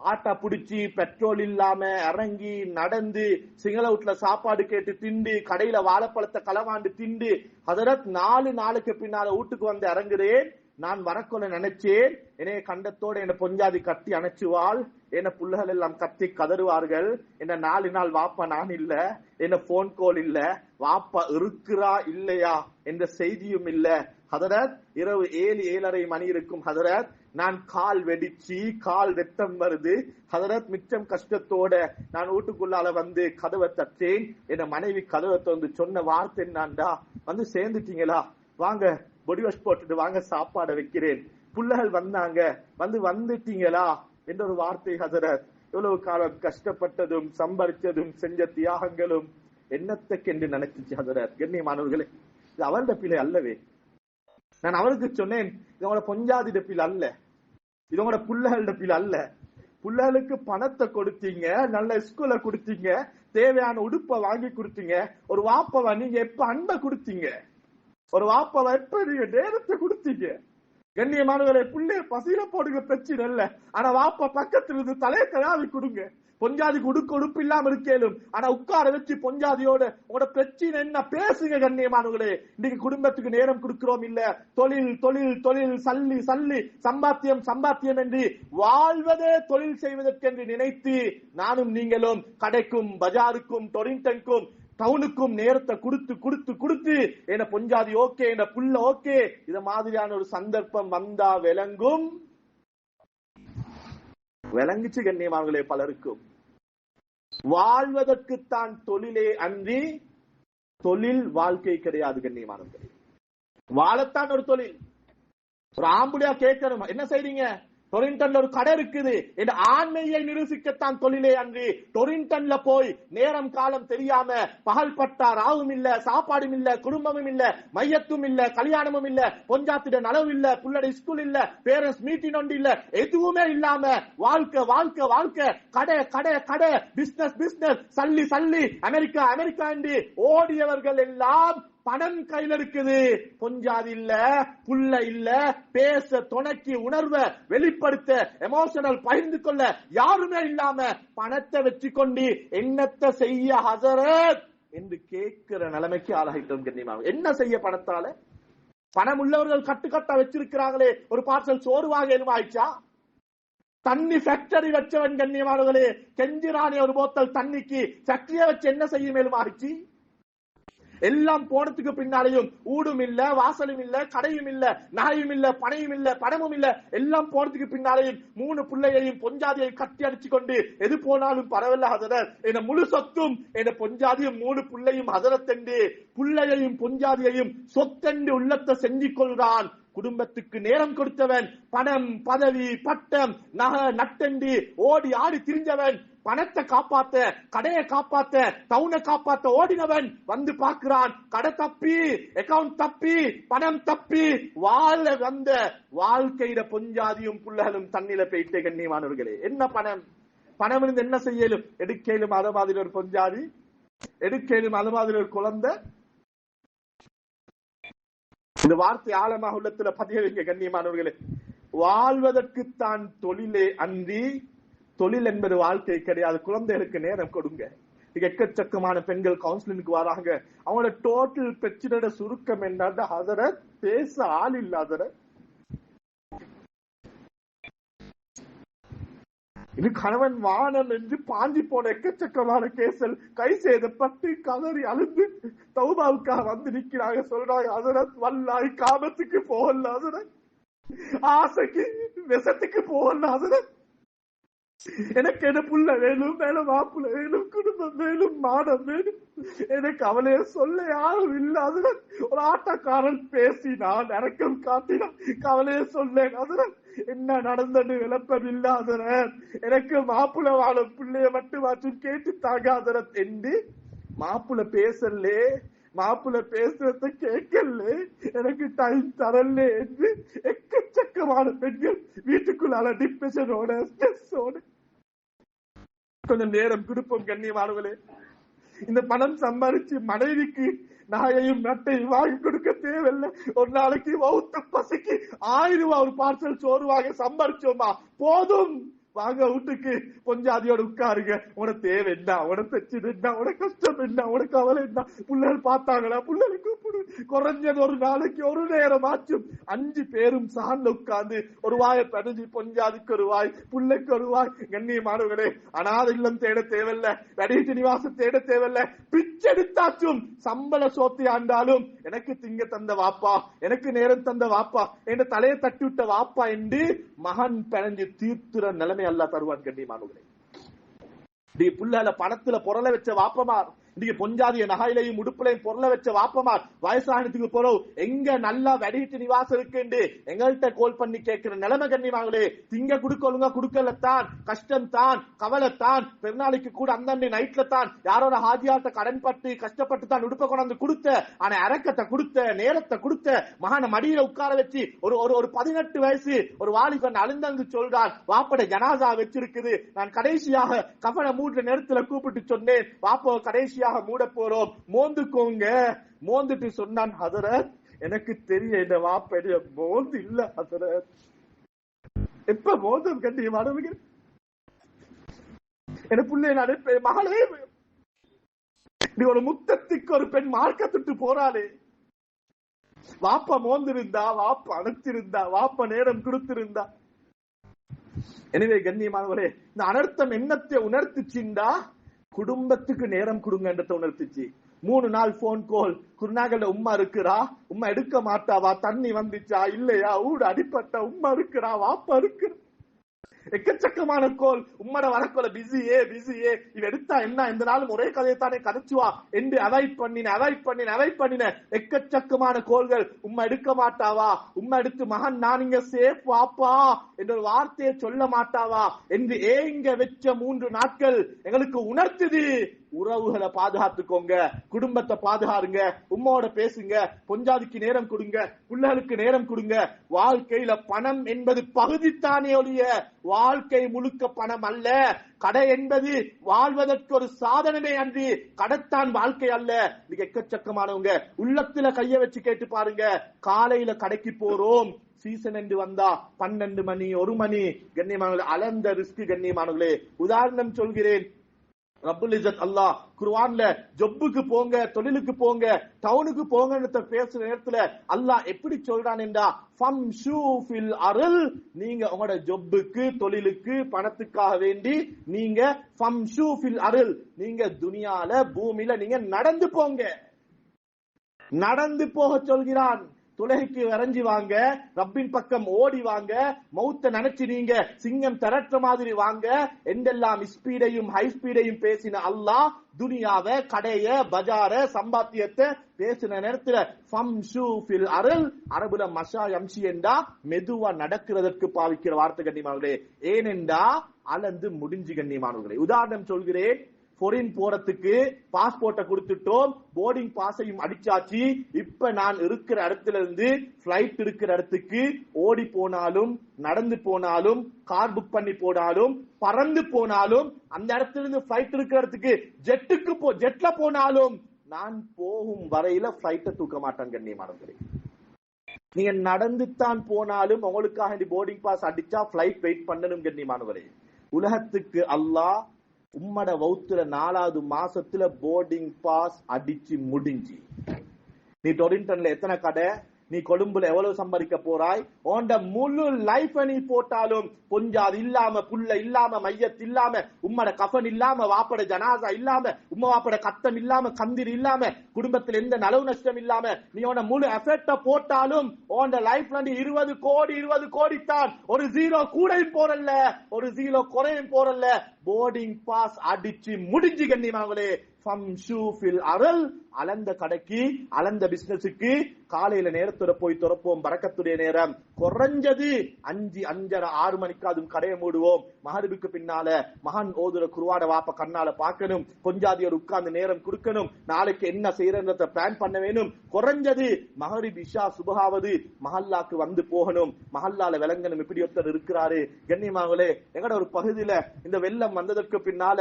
ஆட்டா புடிச்சு பெட்ரோல் இல்லாம இறங்கி நடந்து சிங்கள வீட்டுல சாப்பாடு கேட்டு திண்டு கடையில வாழைப்பழத்தை களவாண்டு திண்டு ஹதரத் 4 நாளுக்கு பின்னால வீட்டுக்கு வந்து இறங்குறேன். நான் வரக்கொள்ள நினைச்சேன். என்னைய கண்டத்தோட என்ன பொஞ்சாதி கட்டி அணைச்சுவாள். என்ன புள்ளகள் எல்லாம் கத்தி கதறுவார்கள். என்ன 4 நாள் வாப்பா நான் இல்ல, என்ன போன் கால் இல்ல, வாப்பா இருக்கிறா இல்லையா என்ற செய்தியும் இல்ல. ஹதரத் இரவு 7-7:30 மணி இருக்கும் ஹதரத். நான் கால் வெடிச்சு கால் ரத்தம் வருது ஹதரத். மிச்சம் கஷ்டத்தோட நான் வீட்டுக்குள்ளால வந்து கதவை தட்டேன். என்ன மனைவி கதவை திறந்து சொன்ன வார்த்தை என்னான்டா, வந்து சேர்ந்துட்டீங்களா, வாங்க பொடி வாஷ் போட்டுட்டு வாங்க சாப்பாடை வைக்கிறேன். புள்ளகள் வந்தாங்க, வந்துட்டீங்களா என்ற ஒரு வார்த்தை ஹதரத். எவ்வளவு காலம் கஷ்டப்பட்டதும் சம்பாதிச்சதும் செஞ்ச தியாகங்களும் என்னத்துக்கென்று நினைச்சிச்சு ஹதரத். கண்ணியமானவர்களே, இது அவருடைய பிள்ளை அல்லவே. நான் அவருக்கு சொன்னேன், இதோட பொஞ்சாதி பிள்ளை அல்ல, இதோட புள்ளகளோட பிள்ளை அல்ல. புள்ளகளுக்கு பணத்தை கொடுத்தீங்க, நல்ல ஸ்கூல்ல கொடுத்தீங்க, தேவையான உடுப்பை வாங்கி கொடுத்தீங்க. ஒரு வாப்பவ நீங்க எப்ப அன்பை கொடுத்தீங்க, ஒரு வாப்பவ எப்ப நீங்க நேரத்தை கொடுத்தீங்க. கண்ணியமானவர்களை, புள்ளைய பசியில போடுங்க பிரச்சனை இல்ல, ஆனா வாப்பா பக்கத்துல இருந்து தலையை தயாரி கொடுங்க. பொஞ்சாதிக்கு உடுப்பு இல்லாம இருக்கேலும், ஆனா உட்கார வச்சு பொஞ்சாதியோட உங்களோட பிரச்சனை என்ன பேசுங்க. கண்ணியமானவர்களே, இன்னைக்கு குடும்பத்துக்கு நேரம் கொடுக்கிறோம் இல்ல, தொழில் தொழில் தொழில், சல்லி சல்லி, சம்பாத்தியம் சம்பாத்தியம் என்று வாழ்வதே தொழில் செய்வதற்கென்று நினைத்து நானும் நீங்களும் கடைக்கும் பஜாருக்கும் டொரிண்டனுக்கும் டவுனுக்கும் நேரத்தை கொடுத்து கொடுத்து கொடுத்து என்ன பொஞ்சாதி ஓகே, என்ன புள்ள ஓகே, இத மாதிரியான ஒரு சந்தர்ப்பம் வந்தா விளங்குச்சு. கண்ணியமானவர்களே, பலருக்கும் வாழ்வதற்குத்தான் தொழிலே அன்றி தொழில் வாழ்க்கை கிடையாது. கண்ணியமானவர்களே, வாழத்தான் ஒரு தொழில். ஒரு ஆம்புடியா கேட்கணும், என்ன செய்றீங்க? டொரிண்டன்ல ஒரு கடை இருக்குது என்ற ஆண்மையை நிரூபிக்கத்தான் தொழிலே அன்றி டொரிண்டன்ல போய் நேரம் காலம் தெரியாம பகல் பட்டா ராவும் இல்ல, சாப்பாடும் இல்ல, குடும்பமும் இல்ல, மையத்தும் இல்ல, கல்யாணமும் இல்ல, பொஞ்சாத்திட நலவு இல்ல, புள்ளடை ஸ்கூல் இல்ல, பேரண்ட்ஸ் மீட்டிங் ஒன்று இல்ல, எதுவுமே இல்லாம வாழ்க்கை வாழ்க்கை வாழ்க்கை, கடை கடை கடை, பிசினஸ் பிசினஸ், சல்லி சல்லி, அமெரிக்கா அமெரிக்கா என்று ஓடியவர்கள் எல்லாம் பணம் கையில இருக்குது, பொஞ்சாதி இல்ல, புள்ள இல்ல, பேச துணைக்கு உணர்வை வெளிப்படுத்த எமோஷனல் பகிர்ந்து கொள்ள யாருமே இல்லாம பணத்தை வச்சு கொண்டு என்னத்தை செய்ய ஹசரத் என்று கேட்கிற நிலைமைக்கு ஆளாகிட்டோம். கண்ணியமாக என்ன செய்ய பணத்தால? பணம் உள்ளவர்கள் கட்டுக்கட்டா வச்சிருக்கிறாங்களே, ஒரு பார்சல் சோறு வாங்க எதுவும் ஆயிடுச்சா? தண்ணி ஃபேக்டரி வச்சவன் கண்ணியமானவர்களே, கெஞ்சிரானே ஒரு போத்தல் தண்ணிக்கு ஃபேக்டரியை வச்சு என்ன செய்ய மேலும் ஆயிடுச்சு? எல்லாம் போனதுக்கு பின்னாலையும் ஊடும் இல்ல, வாசலும் இல்ல, கடையும் இல்ல, நகையும் இல்ல, பணையும் இல்ல, பணமும் இல்ல, எல்லாம் போனதுக்கு பின்னாலையும் 3 பிள்ளையையும் பொஞ்சாதியையும் கட்டி அடிச்சு கொண்டு எது போனாலும் பரவாயில்ல ஹதரத், என்ன முழு சொத்தும் என்ன பொஞ்சாதியும் 3 பிள்ளையும் ஹதரத் என்று பிள்ளையையும் பொஞ்சாதியையும் சொத்தென்று உள்ளத்தை செஞ்சு கொள்றான். குடும்பத்துக்கு நேரம் கொடுத்தவன், பணம் பதவி பட்டம் நகை நட்டண்டி ஓடி ஆடி திரிஞ்சவன், பணத்தை காப்பாத்த, கடையை காப்பாத்த, டவுனை காப்பாத்த ஓடினவன் வந்து பார்க்கிறான், கடை தப்பி, அக்கவுண்ட் தப்பி, பணம் தப்பி, வாழ வந்த வாழ்க்கையில பொஞ்சாதியும் புள்ளகளும் தண்ணில போயிட்டே. கண்ணியமானவர்களே, என்ன பணம்? பணம் இருந்து என்ன செய்யலும்? எடுக்கலும் அத மாதிரி ஒரு பொஞ்சாதி, எடுக்கலும் அத மாதிரி ஒரு குழந்தை. இந்த வார்த்தை ஆழமாக உள்ளத்துல பதிய வைங்க. கண்ணியமானவர்களே, வாழ்வதற்குத்தான் தொழிலே அன்றி தொழில் என்பது வாழ்க்கை கிடையாது. குழந்தைகளுக்கு நேரம் கொடுங்க. எக்கச்சக்கமான பெண்கள் கவுன்சிலிங்க்கு வராங்க. அவங்களோட டோட்டல் பிரச்சனையோட சுருக்கம் என்னன்னா, ஹதரத் பேச ஆள் இல்லாத, இது கணவன் வானம் என்று பாஞ்சி போன எக்கச்சக்கமான கேசல் கை சேதப்பட்டு கதறி அழுந்து தௌபாவுக்காக வந்து நிக்கிறாங்க. சொல்றாங்க, ஹதரத் வல்லாய் காமத்துக்கு போகல, ஹதரத் ஆசைக்கு விஷத்துக்கு போகல, ஹதரத் எனக்கு என்ன புள்ள வேணும், மேலும் மாப்புள்ள வேணும், குடும்பம் வேணும், மானம் வேணும், எனக்கு அவளைய சொல்ல யாரும் இல்லாத. ஒரு ஆட்டக்காரன் பேசினான், இறக்கம் காட்டினான், கவலைய சொல்லேன். அதனால் என்ன நடந்தது விளப்பம் இல்லாதன, எனக்கு மாப்புள்ள வாழும் பிள்ளைய மட்டும் மாற்றும் கேட்டு தாங்காதன என்று மாப்புள்ள பேசலே. மாப்பிள்ள பேசுறத கேட்கல, எனக்கு டைம் தரல என்று எக்கச்சக்கமான பெண்கள் வீட்டுக்குள்ளால டிப்ரெஷனோட ஸ்ட்ரெஸ்ஸோட. கொஞ்சம் நேரம் கொடுப்போம் கண்ணியமானவர்களே. இந்த பணம் சம்பாதிச்சு மனைவிக்கு நாயையும் நட்டையும் வாங்கி கொடுக்க தேவையில்லை. ஒரு நாளைக்கு வவுத்த பசிக்கு 1000 ரூபாய் ஒரு பார்சல் சோறு வாங்க சம்பாதிச்சோமா போதும். வாங்க வீட்டுக்கு பொஞ்சாதியோட உட்காருங்க. உனக்கு தேவை என்ன, உனக்கு பிரச்சனை என்ன, உனக்கு கஷ்டம் என்ன, உனக்கு கவலை என்ன, பிள்ளைகள் பார்த்தாங்களா, பிள்ளைகளை கூப்பிடு. குறைஞ்சது ஒரு நாளைக்கு ஒரு நேரம் ஆச்சும் 5 பேரும் சார்ந்த உட்கார்ந்து ஒரு வாயை பணிஞ்சு பொஞ்சாதிக்கு ஒரு வாய், பிள்ளைக்கு ஒரு வாய். கண்ணியமானவர்களே, அனாத இல்லம் தேட தேவையில்ல, வடிவீட்டு நிவாசம் தேட தேவையில்ல. பிச்செடுத்தாச்சும் சம்பள சோத்தி ஆண்டாலும் எனக்கு திங்க தந்த வாப்பா, எனக்கு நேரம் தந்த வாப்பா, என் தலையை தட்டி விட்ட வாப்பா என்று மகன் பிணைஞ்சு தீர்த்துற நிலைமை அல்லா தருவான். கண்ணியமானவர்களே, புள்ளால பணத்துல பொருளை வச்ச வாப்பமார், இன்னைக்கு பொஞ்சாதிய நகையிலையும் உடுப்புலையும் பொருளை வச்ச வாப்பமார் வயசானத்துக்கு போறோம் எங்க நல்லா வெடிட்டு நிவாசம் இருக்குன்னு எங்கள்கிட்ட கோல் பண்ணி கேட்கிற நிலைமை. கண்ணியமாங்களே, திங்க குடுக்க ஒழுங்கா குடுக்கலத்தான், கஷ்டம் தான், கவலைத்தான். பெருநாளைக்கு கூட அந்த நைட்ல தான் யாரோட ஹாஜியாட்ட கடன் பட்டு கஷ்டப்பட்டு தான் உடுப்ப கொண்டாந்து கொடுத்த, ஆனா அரக்கத்தை கொடுத்த, நேரத்தை கொடுத்த மகான மடியில உட்கார வச்சு ஒரு 18 வயசு ஒரு வாலிபன் அழுந்தங்கு சொல்றான், வாப்பட ஜனாசா வச்சிருக்குது, நான் கடைசியாக கஃபனை மூடுற நேரத்துல கூப்பிட்டு சொன்னேன், வாப்போ கடைசி மூட போறோம், மோந்துக்கோங்க. மோந்துட்டு சொன்னான், ஹதரத் எனக்கு தெரிய இந்த வாப்படைய மோந்து இல்ல ஹதரத். எப்ப மோந்தும் கண்ணியமானவங்க, என் பிள்ளை நடப்ப மகளே, நீ ஒரு முத்தத்துக்கு ஒரு பெண் மார்க்கத்துட்டு போறாளே, வாப்பா மோந்திருந்தா, வாப்பா அணைச்சிருந்தா, வாப்பா நேரம் கொடுத்திருந்தா. எனவே கண்ணியமானவரே, இந்த அனர்த்தம் என்னத்தை உணர்த்துச்சுண்டா குடும்பத்துக்கு நேரம் கொடுங்கன்றத உணர்த்துச்சு. 3 நாள் போன் கால், குருநாகல உம்மா இருக்கிறா, உம்மா எடுக்க மாட்டாவா, தண்ணி வந்துச்சா இல்லையா, ஊடு அடிப்பட்டா, உம்மா இருக்கிறா, வாப்பா இருக்கிற, எக்கச்சக்கமான கோல். உம்மட வரக்கோல பிஸியே இவ எடுத்தா என்ன, எந்த நாளும் ஒரே கதையை தானே கதைச்சுவா என்று அவாய்ட் பண்ணின எக்கச்சக்கமான கோல்கள். உம்மா எடுக்க மாட்டாவா, உம்மா எடுத்து மகன் நான் இங்க சேஃப் வாப்பா என்ற ஒரு வார்த்தையை சொல்ல மாட்டாவா என்று ஏங்க வச்ச 3 நாட்கள் எங்களுக்கு உணர்த்துது. உறவுகளை பாதுகாத்துக்கோங்க, குடும்பத்தை பாதுகாருங்க, உம்மாவோட பேசுங்க, பொஞ்சாதிக்கு நேரம் கொடுங்க, பிள்ளைகளுக்கு நேரம் கொடுங்க. வாழ்க்கையில பணம் என்பது பகுதித்தானே ஒழிய வாழ்க்கை முழுக்க பணம் அல்ல. கடை என்பது வாழ்வதற்கு ஒரு சாதனமே அன்றி கடைத்தான் வாழ்க்கை அல்ல. நீங்க எக்கச்சக்கமானவங்க உள்ளத்துல கைய வச்சு கேட்டு பாருங்க, காலையில கடைக்கு போறோம், சீசன் என்று வந்தா 12 மணி 1 மணி. கண்ணியமானவர்களே, அளந்த ரிஸ்க். கண்ணியமானவர்களே, உதாரணம் சொல்கிறேன். ரப்புல் இஸ்ஸத் அல்லாஹ் குர்ஆன்ல ஜொப்புக்கு போங்க, தொழிலுக்கு போங்க, டவுனுக்கு போங்கன்னு பேசுற நேரத்துல அல்லாஹ் எப்படி சொல்றான் என்றா, ஃபம்ஷூ ஃபில் அர்ல், நீங்க உங்களோட ஜொப்புக்கு தொழிலுக்கு பணத்துக்காக வேண்டி நீங்க ஃபம்ஷூ ஃபில் அர்ல், நீங்க துனியால பூமியில நீங்க நடந்து போங்க, நடந்து போக சொல்கிறான். துலகைக்கு வரைஞ்சி வாங்க, ரப்பின் பக்கம் ஓடி வாங்க, மௌத்த நினைச்சு நீங்க சிங்கம் திரட்ட மாதிரி வாங்க என்றெல்லாம் ஸ்பீடையும் ஹை ஸ்பீடையும் பேசின அல்லாஹ் துனியாவை, கடைய, பஜார, சம்பாத்தியத்தை பேசின நேரத்துல ஃபம்ஷூ ஃபில் அர்ல், அரபுல மஷா யம்ஷி என்றா மெதுவா நடக்கிறதற்கு பாவிக்கிற வார்த்தை. கண்ணியமானவர்களே, ஏனென்றா அளந்து முடிஞ்சு. கண்ணியமானவர்களே, உதாரணம் சொல்கிறேன். ஃபாரின் போறதுக்கு பாஸ்போர்ட்டை கொடுத்துட்டோம், போர்டிங் பாஸையும் அடிச்சாச்சு. இப்ப நான் இருக்கிற இடத்துல இருந்து பிளைட் இருக்கிற இடத்துக்கு ஓடி போனாலும், நடந்து போனாலும், கார் புக் பண்ணி போனாலும், பறந்து போனாலும், அந்த இடத்துல இருந்து பிளைட் இருக்கிற இடத்துக்கு ஜெட்ல போனாலும் நான் போகும் வரையில பிளைட்டை தூக்க மாட்டேன். கண்ணியமானவர்களே, நீங்க நடந்து தான் போனாலும் உங்களுக்காக போர்டிங் பாஸ் அடிச்சா பிளைட் வெயிட் பண்ணணும். கண்ணியமானவர்களே, உலகத்துக்கு அல்லாஹ் உம்மட வவுத்துல 4வது மாசத்துல போர்டிங் பாஸ் அடிச்சு முடிஞ்சு. நீ டொரிண்டன்ல எத்தனை கடை, நீ கொழும்புல எவ்வளவு சம்பாதிக்க போறாய், உண்ட முழு லைஃப் நீ போட்டாலும் பொஞ்சாது இல்லாம, புள்ள இல்லாம, மையத் இல்லாம, உம்மட கஃபன் இல்லாம, வாப்பட ஜனாசா இல்லாம, உம்ம வாப்பட கத்தம் இல்லாம, கந்திர் இல்லாம, குடும்பத்தில் எந்த நலவு நஷ்டம் இல்லாம நீ உன முழு எஃபெக்ட போட்டாலும் உண்ட லைஃப்ல நீ 20 கோடி தான். ஒரு 0 கூடையும் போறல்ல, ஒரு 0 குறையும் போறல்ல. போர்டிங் பாஸ் அடிச்சு முடிஞ்சு. கண்ணியமானவர்களே, ஃபம்ஷூ ஃபில் அர்ல், அளந்த கடைக்கு, அளந்த பிசினஸுக்கு காலையில நேரத்தோட போய் துறப்போம். பரக்கத்துடைய நேரம் குறைஞ்சது 5, 5:30, 6 மணிக்கு அதுவும் கடையை மூடுவோம். மகரிபுக்கு பின்னால மகன் ஓதுற குர்ஆனை வாப்ப கண்ணால பார்க்கணும், கொஞ்சாதியோர் உட்கார்ந்து நேரம் கொடுக்கணும், நாளைக்கு என்ன செய்யறத பிளான் பண்ண வேணும். குறைஞ்சது மகரிப் இஷா சுபஹாவது மஹல்லாக்கு வந்து போகணும், மஹல்லால விளங்கணும் இப்படி ஒருத்தர் இருக்கிறாரு. கண்ணியமாங்களே, எங்கட ஒரு பகுதியில இந்த வெள்ளம் வந்ததற்கு பின்னால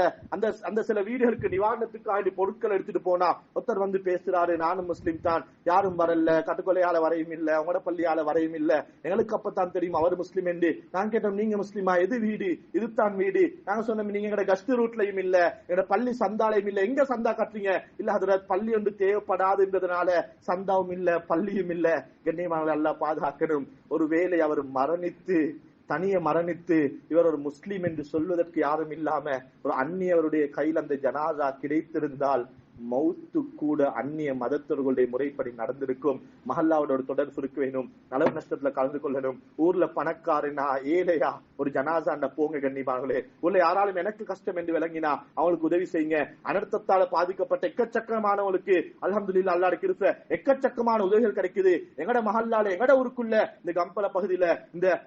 அந்த சில வீடுகளுக்கு நிவாரணத்துக்காக பொருட்கள் எடுத்துட்டு போனா ஒருத்தர் வந்து பேசுறாரு, நானும் முஸ்லிம் தான், யாரும் வரல, கட்டுக்கொலையால வரையும் இல்ல, உங்களோட பள்ளியால வரையும் இல்ல, எங்களுக்கு அப்பதான் தெரியும் அவர் முஸ்லிம் என்று. நான் கேட்டோம், நீங்க முஸ்லிமா? எது வீடு? இதுதான் வீடு. நாங்க சொன்னோம், நீங்க எங்கட கஸ்ட் ரூட்லயும் இல்ல, எங்கட பள்ளி சந்தாலயம் இல்ல, எங்க சந்தா கட்டுறீங்க? இல்ல ஹதரத், பள்ளி ஒன்று தேவைப்படாதுன்றதுனால சந்தாவும் இல்ல, பள்ளியும் இல்ல. கண்ணியமானவர்களை அல்லாஹ் பாதுகாக்கணும். ஒருவேளை அவர் தனிய மரணித்து இவர் ஒரு முஸ்லீம் என்று சொல்வதற்கு யாரும் இல்லாம ஒரு அந்நியவருடைய கையில் அந்த ஜனாசா கிடைத்திருந்தால் மௌத்து கூட அந்நிய மதத்தவர்களுடைய முறைப்படி நடந்திருக்கும். மஹல்லாவோட தொடர்பு இருக்க வேணும், நலவு நஷ்டத்துல கலந்து கொள்ளணும். ஊர்ல பணக்காரனா ஏழையா ஒரு ஜனாசாண்ட போங்க. கண்ணியமானவர்களே, ஊர்ல யாராலும் எனக்கு கஷ்டம் என்று விளங்கினா அவங்களுக்கு உதவி செய்யுங்க. அனர்த்தத்தால பாதிக்கப்பட்ட எக்கச்சக்கமானவங்களுக்கு அல்ஹம்துலில்லாஹ் அல்லாஹ் கிருபை எக்கச்சக்கமான உதவிகள் கிடைக்குது. எங்கட மஹல்லால எங்கட ஊருக்குள்ள இந்த கம்பல பகுதியில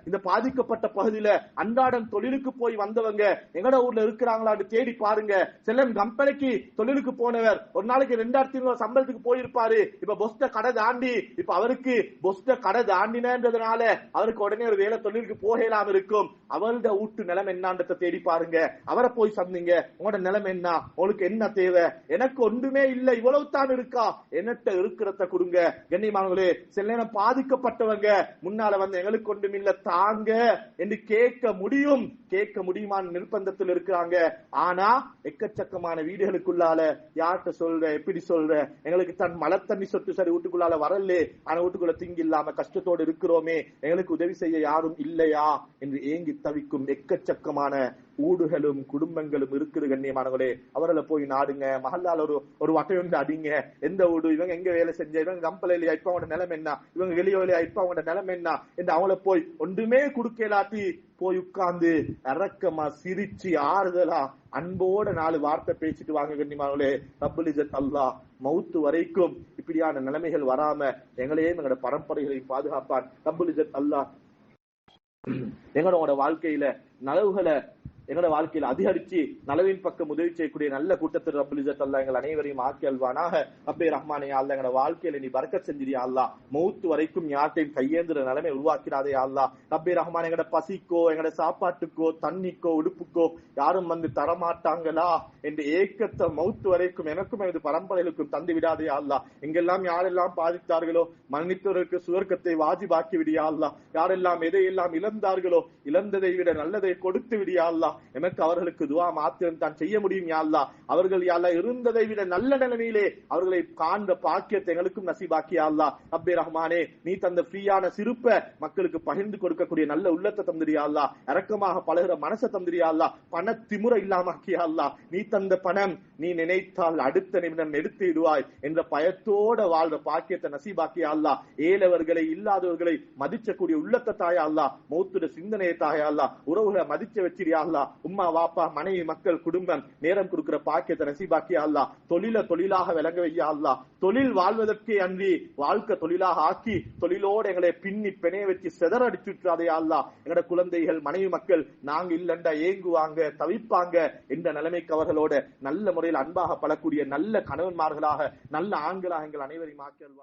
இந்த பாதிக்கப்பட்ட பகுதியில அன்றாடம் தொழிலுக்கு போய் வந்தவங்க எங்கட ஊர்ல இருக்கிறாங்களான்னு தேடி பாருங்க. செல்லம் கம்பளைக்கு தொழிலுக்கு போனவர் ஒரு நாளைக்கு 2500 சம்பளத்துக்கு போயிருப்பாரு. இப்ப பொஸ்ட கடை தாண்டி, இப்ப அவருக்கு பொஸ்ட கடை தாண்டினதுனால அவருக்கு உடனே ஒரு வேலை தொழிலுக்கு போகலாம் இருக்கும். அவரோட வீட்டு நிலைமை என்னன்றத தேடி பாருங்க. அவரை போய் சந்திங்க, உங்களோட நிலைமை என்ன, உங்களுக்கு என்ன தேவை? எனக்கு ஒன்றுமே இல்ல, இவ்வளவு தான் இருக்கா, என்னட்ட இருக்கிறத கொடுங்க. கண்ணியமானவர்களே, சில நேரம் பாதிக்கப்பட்டவங்க முன்னால வந்து எங்களுக்கு ஒன்றும் இல்ல தாங்க என்று கேட்க முடியுமான நிர்பந்தத்தில் இருக்கிறாங்க. ஆனா எக்கச்சக்கமான வீடுகளுக்குள்ளால யார்கிட்ட சொல்ற, எப்படி சொல்ற, எங்களுக்கு தன் மழை தண்ணி சொட்டு சரி வீட்டுக்குள்ளால வரல, ஆனா வீட்டுக்குள்ள திங்கி இல்லாம கஷ்டத்தோடு இருக்கிறோமே, எங்களுக்கு உதவி செய்ய யாரும் இல்லையா என்று ஏங்கி தவிக்கும் எக்கச்சக்கமான ஊடுகளும் குடும்பங்களும் இருக்குது. கண்ணியமானவர்களே, அவர்களை போய் நாடுங்க. மஹல்லால ஒரு வட்டையொன்று அடிங்க. எந்த ஊடு, இவங்க எங்க வேலை செஞ்ச, இவங்க கம்பளையில இப்ப அவங்களோட நிலைமை என்ன, இவங்க வெளியோலையா இப்ப அவங்களோட நிலைமை என்ன என்று அவங்கள போய் ஒன்றுமே குடுக்கலாட்டி போய் உட்கார்ந்து இரக்கமா சிரிச்சு ஆறுதலா அன்போட 4 வார்த்தை பேசிட்டு வாங்க. கண்ணியமானவர்களே, ரப்புல் இஸ்ஸத் அல்லாஹ் மௌத்து வரைக்கும் இப்படியான நிலைமைகள் வராம எங்களையும் எங்களோட பரம்பரைகளையும் பாதுகாப்பான். ரப்புல் இஸ்ஸத் அல்லாஹ் எங்களோட வாழ்க்கையில நலவுகளை எங்களோட வாழ்க்கையில் அதிகரிச்சு நலவின் பக்கம் உதவி செய்யக்கூடிய நல்ல கூட்டத்தில் ரப்புல் இஸ்ஸத் அல்லாஹ் எங்கள் அனைவரையும் ஆக்கி அல்வானாக. ரப்பே ரஹ்மானே, அல்லாஹ் எங்களோட வாழ்க்கையில நீ பரக்கத் செஞ்சிரியா அல்லாஹ். மௌத்து வரைக்கும் யார்ட்டையும் கையேந்திர நிலைமை உருவாக்கிறாதே அல்லாஹ். ரப்பே ரஹ்மானே, எங்களோட பசிக்கோ எங்களோட சாப்பாட்டுக்கோ தண்ணிக்கோ உடுப்புக்கோ யாரும் வந்து தரமாட்டாங்களா என்று ஏக்கத்தை மௌத்து வரைக்கும் எனக்கும் எனது பரம்பரைகளுக்கும் தந்து விடாதே அல்லாஹ். எங்கெல்லாம் யாரெல்லாம் பாதித்தார்களோ மன்னித்தவருக்கு சுவர்க்கத்தை வாஜிபாக்கி விடியா அல்லாஹ். யாரெல்லாம் எதையெல்லாம் இழந்தார்களோ இழந்ததை விட நல்லதை கொடுத்து விடியா அல்லாஹ். எனக்கு அவர்களுக்கு துவா மாத்திரம் தான் செய்ய முடியும் யா அல்லாஹ். அவர்கள் யா அல்லாஹ் இருந்ததை விட நல்ல நிலைமையிலே அவர்களை காண்ற பாக்கியத்தை எங்களுக்கும் நசீபாக்கி யா அல்லாஹ். ரப்பே ரஹ்மானே, நீ தந்த ஃப்ரீயான சிறுப்ப மக்களுக்கு பகிர்ந்து கொடுக்கக்கூடிய நல்ல உள்ளத்தை தந்திரியா அல்லாஹ். இரக்கமாக பழகுற மனசை தந்திரியா அல்லாஹ். பண திமுறை இல்லாமக்கியா அல்லாஹ். நீ தந்த பணம் நீ நினைத்தால் அடுத்த நிமிடம் எடுத்து விடுவாய் என்ற பயத்தோட வாழ்ற பாக்கியத்தை நசீபாக்கியா அல்லாஹ். ஏழவர்களை இல்லாதவர்களை மதிச்சக்கூடிய உள்ளத்தை தாயா அல்லாஹ். மௌத்துட சிந்தனையை தாயா அல்லாஹ். உறவுகளை மதிச்ச வச்சிரியா அல்லாஹ். உம்மா வாப்பா மனைவி மக்கள் குடும்பம் நேரம் கொடுக்கிற பாக்கியத்தை நசீபாக்கியா அல்லாஹ். தொழிலாக விளங்க வையா அல்லாஹ். தொழில் வாழ்வதற்கே அன்றி வாழ்க்கை தொழிலாக ஆக்கி தொழிலோடு எங்களை பின்னி பிணைய வச்சு செதறடிச்சுட்டாதே அல்லாஹ். எங்களோட குழந்தைகள் மனைவி மக்கள் நாங்க இல்லண்டா ஏங்குவாங்க தவிப்பாங்க என்ற நிலைமைக்கு அவர்களோட நல்ல முறையில் அன்பாக பழக்கூடிய நல்ல கணவன்மார்களாக நல்ல ஆண்களாக எங்கள் அனைவரையும் ஆக்கி அல்வாய்.